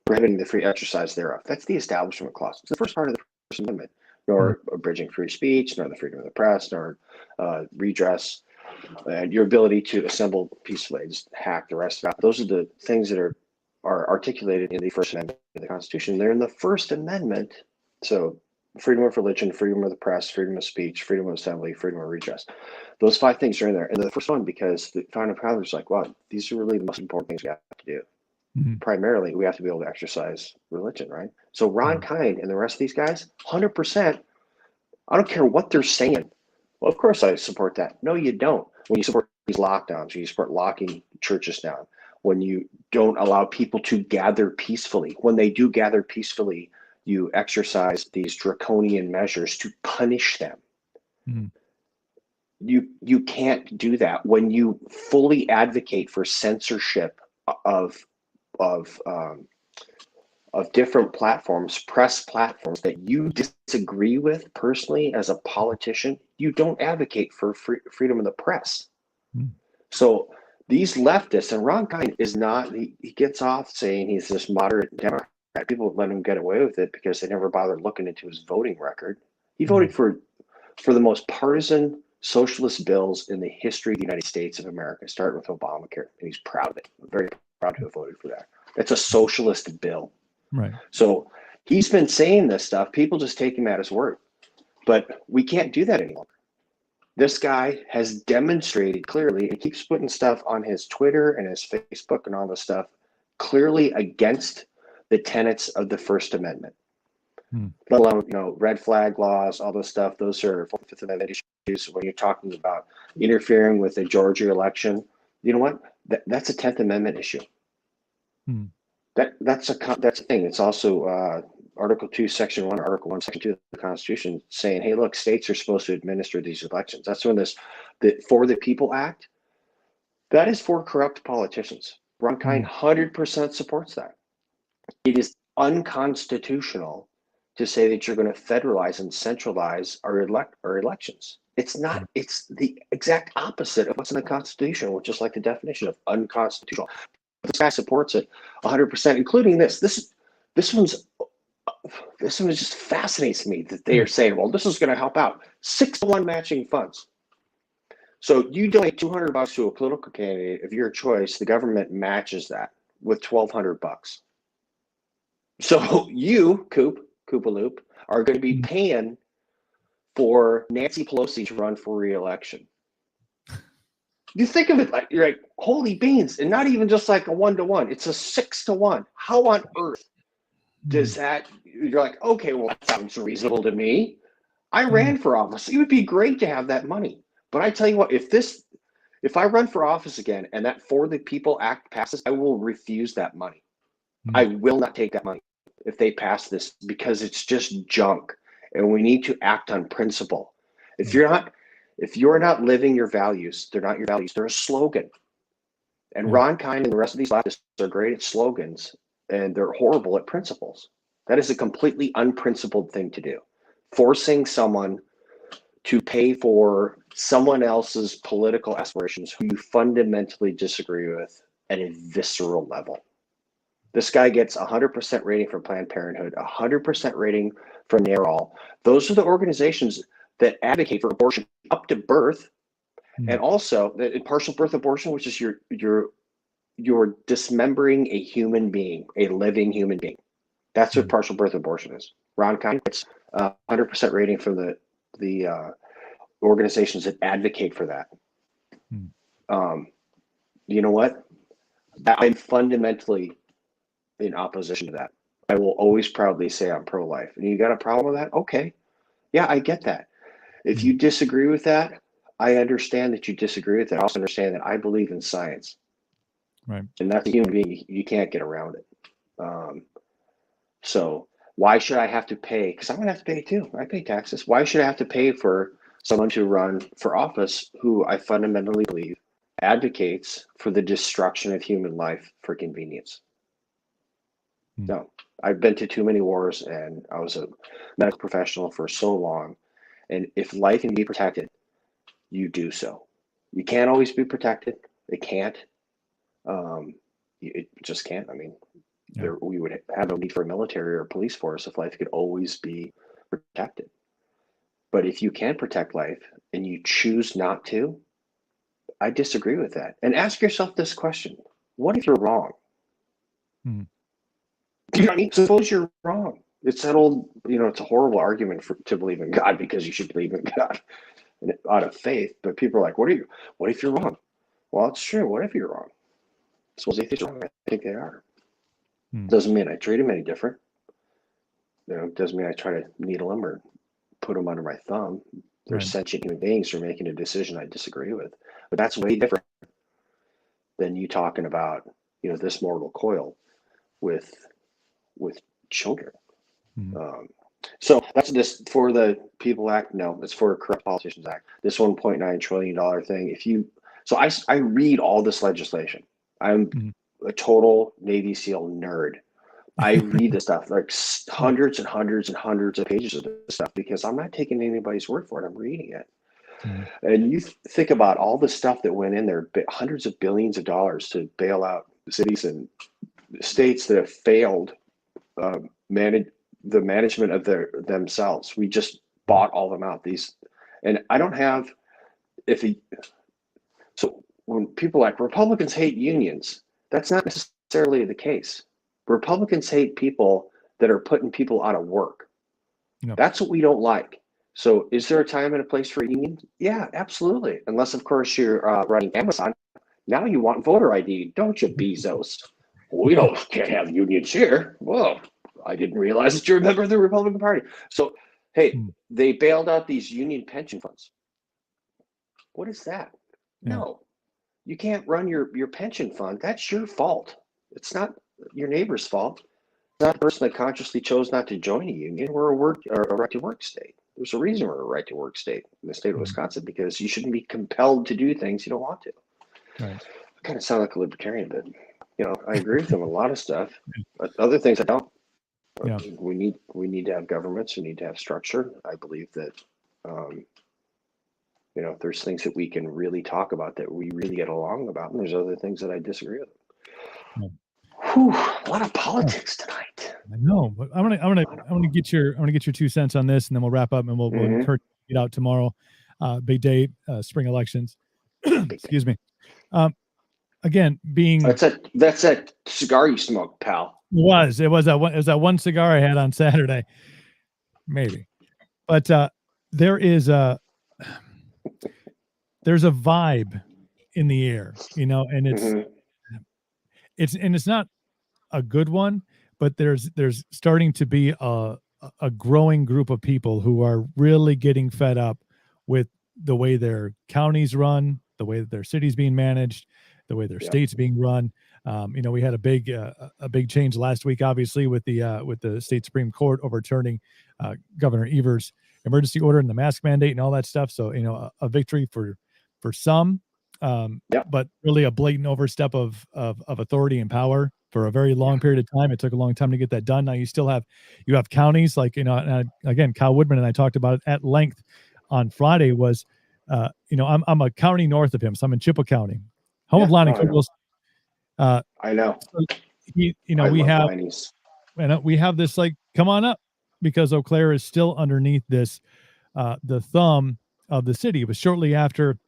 Speaker 3: prohibiting the free exercise thereof. That's the Establishment Clause. It's the first part of the First Amendment. Nor abridging free speech, nor the freedom of the press, nor redress, and your ability to assemble peacefully. Just hack the rest of it. Those are the things that are articulated in the First Amendment of the Constitution. They're in the First Amendment. So freedom of religion, freedom of the press, freedom of speech, freedom of assembly, freedom of redress. Those 5 things are in there. And the first one, because the founding fathers are like, wow, these are really the most important things we have to do. Primarily, we have to be able to exercise religion, right? So Ron Kine and the rest of these guys, 100%, I don't care what they're saying. Well, of course I support that. No, you don't. When you support these lockdowns, when you support locking churches down, when you don't allow people to gather peacefully, when they do gather peacefully, you exercise these draconian measures to punish them. You can't do that when you fully advocate for censorship of different platforms, press platforms that you disagree with personally as a politician. You don't advocate for freedom of the press. So these leftists, and Ron Kine is not, he gets off saying he's this moderate Democrat. People let him get away with it because they never bothered looking into his voting record. He voted for the most partisan socialist bills in the history of the United States of America, starting with Obamacare. And he's proud of it. I'm very proud to have voted for that. It's a socialist bill.
Speaker 1: Right.
Speaker 3: So he's been saying this stuff. People just take him at his word. But we can't do that anymore. This guy has demonstrated clearly, and keeps putting stuff on his Twitter and his Facebook and all this stuff, clearly against the tenets of the First Amendment. Let alone, red flag laws, all this stuff. Those are Fourth, Fifth Amendment issues. When you're talking about interfering with the Georgia election, you know what? That's a 10th Amendment issue. That's a thing. It's also Article 2, Section 1, Article 1, Section 2 of the Constitution saying, hey, look, states are supposed to administer these elections. That's when the For the People Act, that is for corrupt politicians. Ron Kine 100% supports that. It is unconstitutional to say that you're going to federalize and centralize our elections. It's not. It's the exact opposite of what's in the Constitution, which is like the definition of unconstitutional. But this guy supports it 100%, including this. This one just fascinates me that they are saying, well, this is going to help out 6-to-1 matching funds. So you donate $200 to a political candidate of your choice, the government matches that with $1,200. So you, Koopaloop, are going to be paying for Nancy Pelosi to run for re-election. You think of it like, you're like, holy beans, and not even just like a 1-to-1. It's a 6-to-1. How on earth does that? You're like, okay, well, that sounds reasonable to me. I ran for office. It would be great to have that money. But I tell you what, if I run for office again and that For the People Act passes, I will refuse that money. I will not take that money if they pass this, because it's just junk, and we need to act on principle. If you're not living your values, they're not your values. They're a slogan. And Ron Kine and the rest of these leftists are great at slogans, and they're horrible at principles. That is a completely unprincipled thing to do. Forcing someone to pay for someone else's political aspirations who you fundamentally disagree with at a visceral level. This guy gets 100% rating from Planned Parenthood, 100% rating from NARAL. Those are the organizations that advocate for abortion up to birth, And also the partial birth abortion, which is you're dismembering a human being, a living human being. That's what partial birth abortion is. Ron County gets 100% rating from the organizations that advocate for that. You know what? I'm fundamentally in opposition to that. I will always proudly say I'm pro-life. And you got a problem with that? Okay. Yeah, I get that. If you disagree with that, I understand that you disagree with it. I also understand that I believe in science.
Speaker 1: Right.
Speaker 3: And that's a human being. You can't get around it. So why should I have to pay? Because I'm going to have to pay too. I pay taxes. Why should I have to pay for someone to run for office who I fundamentally believe advocates for the destruction of human life for convenience? No, I've been to too many wars, and I was a medical professional for so long. And if life can be protected, you do so. You can't always be protected. It can't. It just can't. I mean, we would have no need for a military or a police force if life could always be protected. But if you can protect life and you choose not to, I disagree with that. And ask yourself this question: what if you're wrong? You know what I mean? Suppose you're wrong. It's that old, it's a horrible argument to believe in God, because you should believe in God out of faith. But people are like, what if you're wrong? Well, it's true. What if you're wrong? Suppose atheists are wrong. I think they are. Doesn't mean I treat them any different. Doesn't mean I try to needle them or put them under my thumb. They're sentient human beings who are making a decision I disagree with. But that's way different than you talking about, this mortal coil with children. So that's this for the People Act. No, it's for Corrupt Politicians Act. This $1.9 trillion thing. So I read all this legislation. I'm a total Navy SEAL nerd. I read this stuff, like hundreds and hundreds and hundreds of pages of this stuff, because I'm not taking anybody's word for it. I'm reading it. And you think about all the stuff that went in there, hundreds of billions of dollars to bail out cities and states that have failed the management of themselves. We just bought all of them out. And I don't have, so when people like Republicans hate unions, that's not necessarily the case. Republicans hate people that are putting people out of work. That's what we don't like. So is there a time and a place for a union? Yeah, absolutely. Unless, of course, you're running Amazon. Now you want voter ID, don't you, Bezos? We can't have unions here. Whoa, I didn't realize that you're a member of the Republican Party. So, hey, they bailed out these union pension funds. What is that? No, you can't run your pension fund. That's your fault. It's not your neighbor's fault. It's not the person that consciously chose not to join a union. We're a right to work state. There's a reason we're a right to work state in the state of Wisconsin, because you shouldn't be compelled to do things you don't want to. Right. I kind of sound like a libertarian, but I agree with them on a lot of stuff. But other things I don't. Yeah. We need to have governments. We need to have structure. I believe that there's things that we can really talk about that we really get along about, and there's other things that I disagree with. Yeah. Whew, a lot of politics tonight.
Speaker 1: I know, but I'm gonna get your 2 cents on this, and then we'll wrap up, and we'll encourage you to get out tomorrow. Big day, spring elections. Excuse me. Again, being
Speaker 3: that's that cigar you smoked, pal.
Speaker 1: It was that one cigar I had on Saturday, maybe. But there's a vibe in the air, and it's not a good one, but there's starting to be a growing group of people who are really getting fed up with the way their counties run, the way that their cities being managed, the way their states being run. We had a big change last week, obviously, with the state Supreme Court overturning Governor Evers' emergency order and the mask mandate and all that stuff. So, a victory for some, but really a blatant overstep of authority and power for a very long period of time. It took a long time to get that done. Now you still have counties like, again, Kyle Woodman and I talked about it at length on Friday. Was I'm a county north of him, so I'm in Chippewa County, home of Lonnie Cookville.
Speaker 3: I know.
Speaker 1: We have this, like, come on up, because Eau Claire is still underneath this, the thumb of the city. It was shortly after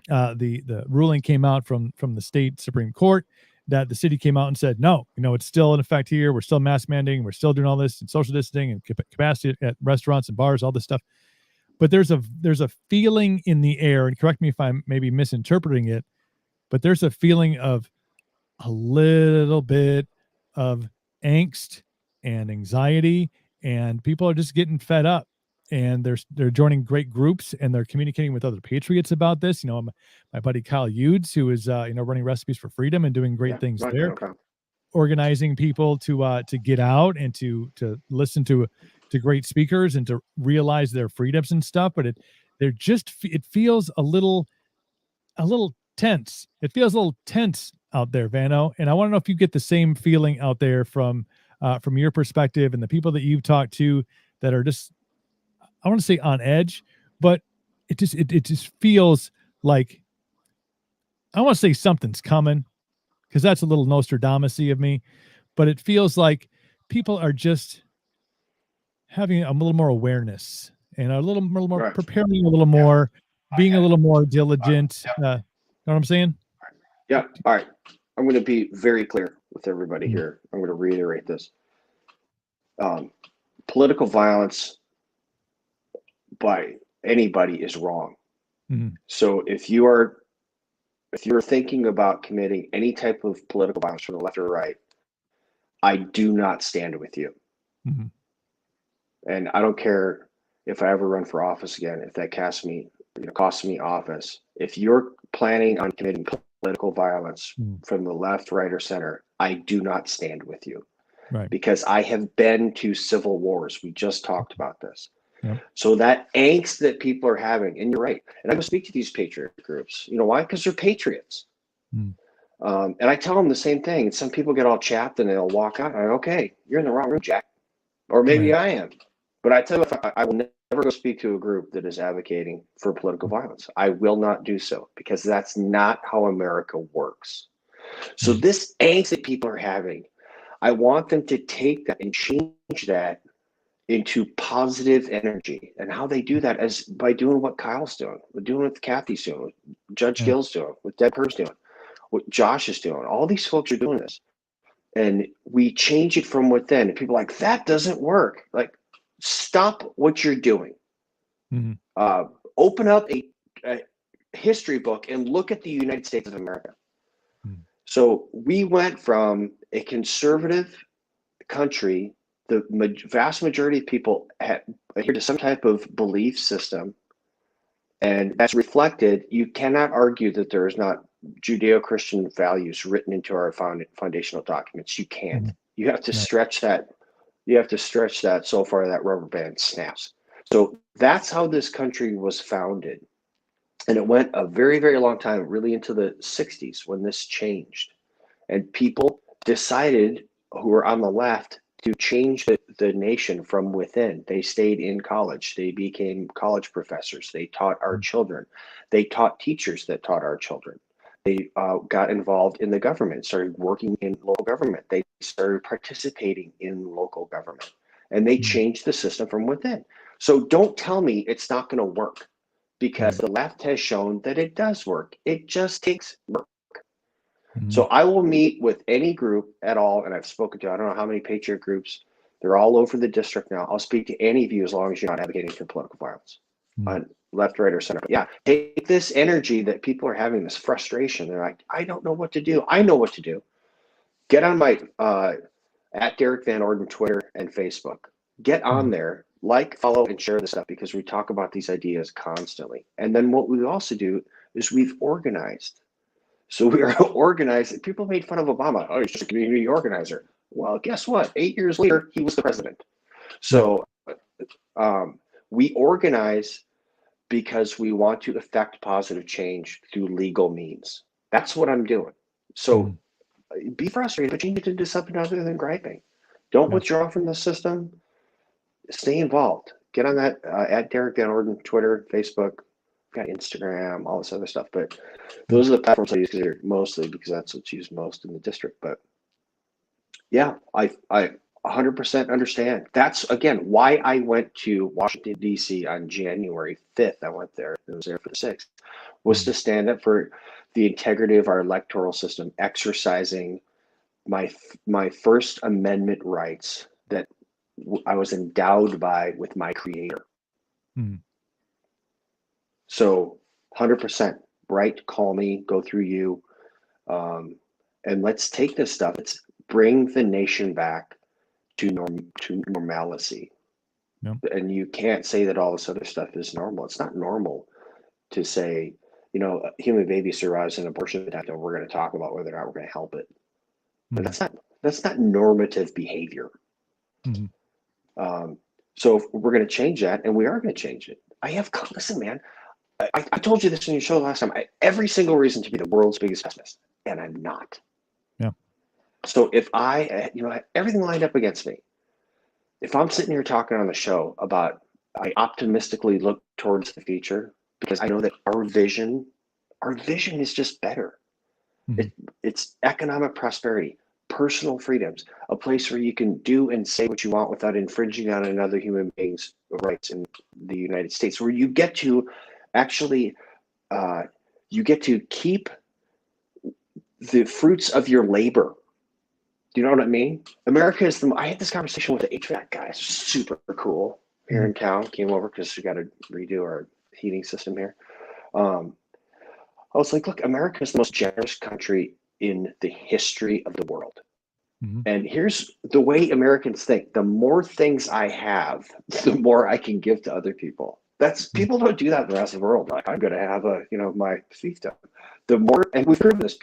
Speaker 1: the ruling came out from the state Supreme Court, that the city came out and said, no, it's still in effect here. We're still mask mandating. We're still doing all this and social distancing and capacity at restaurants and bars, all this stuff. But there's a feeling in the air, and correct me if I'm maybe misinterpreting it, but there's a feeling of a little bit of angst and anxiety, and people are just getting fed up, and they're joining great groups, and they're communicating with other patriots about this. My buddy Kyle Yudes, who is running Recipes for Freedom and doing great things there, organizing people to get out and to listen to great speakers and to realize their freedoms and stuff. But it feels a little tense. It feels a little tense out there, Vano. And I want to know if you get the same feeling out there from your perspective and the people that you've talked to that are just, I want to say on edge, but it just feels like, I want to say something's coming, because that's a little Nostradamus-y of me, but it feels like people are just having a little more awareness and a little more preparing, a little more, being a little more diligent. You know what I'm saying?
Speaker 3: Yeah. All right. I'm going to be very clear with everybody here. I'm going to reiterate this. Political violence by anybody is wrong.
Speaker 1: Mm-hmm.
Speaker 3: So if you're thinking about committing any type of political violence from the left or right, I do not stand with you.
Speaker 1: Mm-hmm.
Speaker 3: And I don't care if I ever run for office again, if that costs me office. If you're planning on committing political violence from the left, right, or center, I do not stand with you.
Speaker 1: Right.
Speaker 3: Because I have been to civil wars. We just talked about this.
Speaker 1: Yep.
Speaker 3: So that angst that people are having, and you're right, and I will speak to these patriot groups. You know why? Because they're patriots. And I tell them the same thing. And some people get all chapped and they'll walk out. I'm like, okay, you're in the wrong room, Jack. Or maybe I am. But I tell you, I will never go speak to a group that is advocating for political violence. I will not do so, because that's not how America works. So this angst that people are having, I want them to take that and change that into positive energy. And how they do that is by doing what Kyle's doing, doing what Kathy's doing, what Judge Gill's doing, what Deb Kerr's doing, what Josh is doing. All these folks are doing this. And we change it from within. And people are like, that doesn't work. Like, stop what you're doing. Open up a history book and look at the United States of America. So we went from a conservative country, the vast majority of people adhere to some type of belief system, and that's reflected. You cannot argue that there is not Judeo-Christian values written into our foundational documents. You can't. You have to stretch that. You have to stretch that so far that rubber band snaps. So that's how this country was founded. And it went a very, very long time, really into the 60s, when this changed. And people decided, who were on the left, to change the nation from within. They stayed in college. They became college professors. They taught our children. They taught teachers that taught our children. They got involved in the government, started working in local government. They started participating in local government. And they changed the system from within. So don't tell me it's not going to work, because the left has shown that it does work. It just takes work. So I will meet with any group at all, and I've spoken to, I don't know how many patriot groups. They're all over the district now. I'll speak to any of you as long as you're not advocating for political violence on left, right, or center. But yeah, take this energy that people are having, this frustration. They're like, I don't know what to do. I know what to do. Get on my at Derrick Van Orden Twitter and Facebook. Get on there, like, follow, and share this stuff, because we talk about these ideas constantly. And then what we also do is we've organized. So we are organized. People made fun of Obama. Oh, he's just a community organizer. Well, guess what? 8 years later, he was the president. So we organize because we want to affect positive change through legal means. That's what I'm doing. So be frustrated, but change it into something other than griping. Don't withdraw from the system. Stay involved. Get on that at Derrick Van Orden, Twitter, Facebook, got Instagram, all this other stuff. But those are the platforms I use mostly because that's what's used most in the district. But yeah, I 100% understand. That's, again, why I went to Washington, D.C. on January 5th. I went there. I was there for the 6th. was to stand up for the integrity of our electoral system, exercising my First Amendment rights that I was endowed by with my creator.
Speaker 1: Mhm.
Speaker 3: So 100%, right? Call me, go through you. And let's take this stuff. Let's bring the nation back to normalcy.
Speaker 1: Yep.
Speaker 3: And you can't say that all this other stuff is normal. It's not normal to say, you know, a human baby survives an abortion attack, and we're going to talk about whether or not we're going to help it. But that's not normative behavior.
Speaker 1: Mhm.
Speaker 3: So if we're going to change that, and we are going to change it. Listen, man, I told you this in your show last time. Every single reason to be the world's biggest pessimist, and I'm not.
Speaker 1: Yeah.
Speaker 3: So if I everything lined up against me, if I'm sitting here talking on the show about, I optimistically look towards the future because I know that our vision is just better.
Speaker 1: Mhm.
Speaker 3: It's economic prosperity, personal freedoms, a place where you can do and say what you want without infringing on another human being's rights in the United States, where you get to actually, you get to keep the fruits of your labor. Do you know what I mean? America is I had this conversation with the HVAC guy, super cool, here in town, came over because we got to redo our heating system here. I was like, look, America is the most generous country in the history of the world.
Speaker 1: Mhm.
Speaker 3: And here's the way Americans think. The more things I have, the more I can give to other people. People don't do that in the rest of the world. Like, I'm going to have my fiefdom. The more, and we've proven this,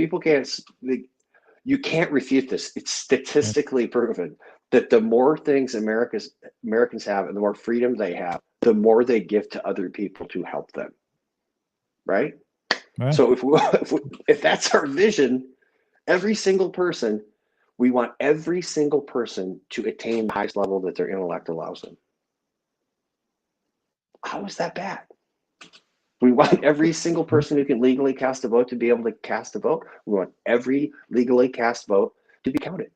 Speaker 3: you can't refute this. It's statistically proven that the more things Americans have and the more freedom they have, the more they give to other people to help them. Right?
Speaker 1: Right.
Speaker 3: So if that's our vision, every single person, we want every single person to attain the highest level that their intellect allows them. How is that bad? We want every single person who can legally cast a vote to be able to cast a vote. We want every legally cast vote to be counted.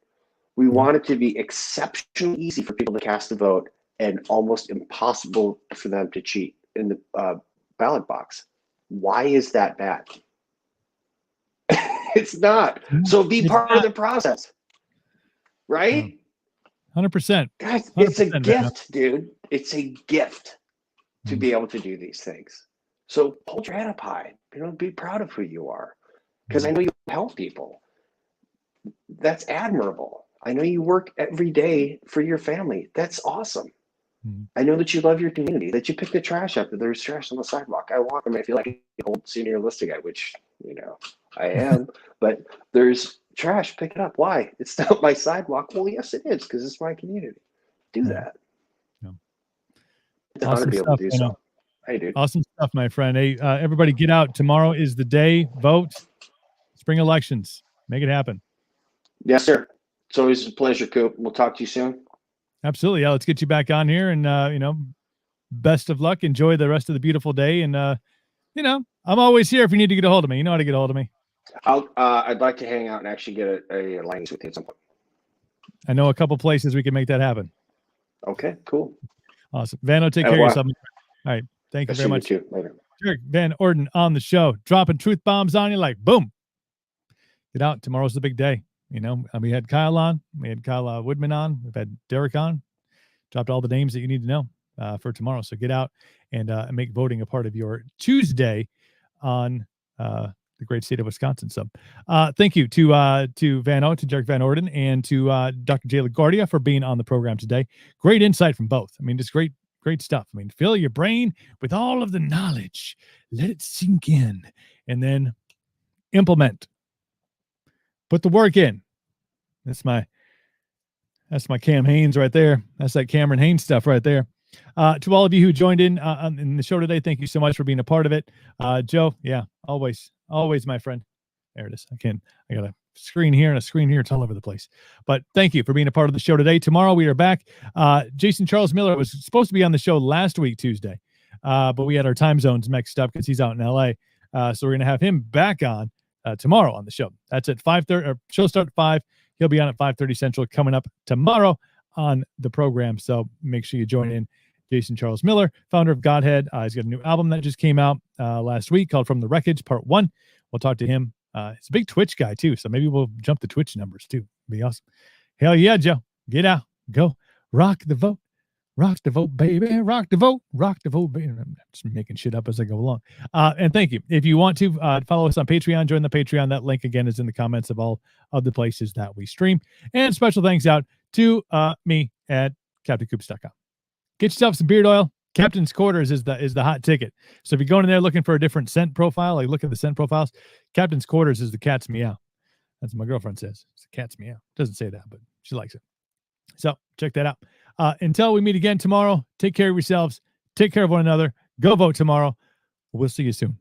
Speaker 3: We want it to be exceptionally easy for people to cast a vote and almost impossible for them to cheat in the ballot box. Why is that bad? It's not. So be part of the process, right?
Speaker 1: 100%.
Speaker 3: Guys, it's a
Speaker 1: 100%,
Speaker 3: gift, dude. It's a gift to be able to do these things. So hold your head up high. Be proud of who you are, because I know you help people. That's admirable. I know you work every day for your family. That's awesome. I know that you love your community, that you pick the trash up, that there's trash on the sidewalk. I walk them. I feel like an old senior enlisted guy, which, I am, but there's trash, pick it up. Why? It's not my sidewalk. Well, yes, it is, because it's my community. Do that.
Speaker 1: Yeah.
Speaker 3: It's an honor to be able to do so. Hey, dude.
Speaker 1: Awesome stuff, my friend. Hey, everybody get out. Tomorrow is the day. Vote. Spring elections. Make it happen.
Speaker 3: Yes, sir. It's always a pleasure, Coop. We'll talk to you soon.
Speaker 1: Absolutely. Yeah, let's get you back on here, and best of luck. Enjoy the rest of the beautiful day, and I'm always here if you need to get a hold of me. You know how to get a hold of me.
Speaker 3: I'd like to hang out and actually get a line with you at some point.
Speaker 1: I know a couple places we can make that happen.
Speaker 3: Okay, cool.
Speaker 1: Awesome. Vano, take care of yourself. All right. Thank you very much.
Speaker 3: You too. Later.
Speaker 1: Derrick Van Orden on the show, dropping truth bombs on you like boom. Get out. Tomorrow's the big day. We had Kyle on. We had Kyle Woodman on. We've had Derrick on. Dropped all the names that you need to know for tomorrow. So get out and make voting a part of your Tuesday on the great state of Wisconsin. So thank you to Derrick Van Orden, and to Dr. Jay LaGuardia for being on the program today. Great insight from both. Just great stuff. Fill your brain with all of the knowledge. Let it sink in, and then implement. Put the work in. That's my Cam Haynes right there. That's that Cameron Haynes stuff right there. To all of you who joined in the show today, thank you so much for being a part of it. Joe, yeah, always, my friend. There it is. I got a screen here and a screen here. It's all over the place. But thank you for being a part of the show today. Tomorrow we are back. Jason Charles Miller was supposed to be on the show last week, Tuesday, but we had our time zones mixed up because he's out in LA. So we're going to have him back on tomorrow on the show. That's at 5:30. Or show start at 5. He'll be on at 5:30 Central coming up tomorrow on the program. So make sure you join in Jason Charles Miller, founder of Godhead. He's got a new album that just came out last week called From the Wreckage, Part 1. We'll talk to him. He's a big Twitch guy, too, so maybe we'll jump the Twitch numbers, too. Be awesome. Hell yeah, Joe. Get out. Go. Rock the vote. Rock the vote, baby. Rock the vote. Rock the vote, baby. I'm just making shit up as I go along. And thank you. If you want to follow us on Patreon, join the Patreon. That link, again, is in the comments of all of the places that we stream. And special thanks out to me at CaptainCoops.com. Get yourself some beard oil. Captain's Quarters is the hot ticket. So if you're going in there looking for a different scent profile, like look at the scent profiles, Captain's Quarters is the cat's meow. That's what my girlfriend says. It's the cat's meow. Doesn't say that, but she likes it. So check that out. Until we meet again tomorrow, take care of yourselves. Take care of one another. Go vote tomorrow. We'll see you soon.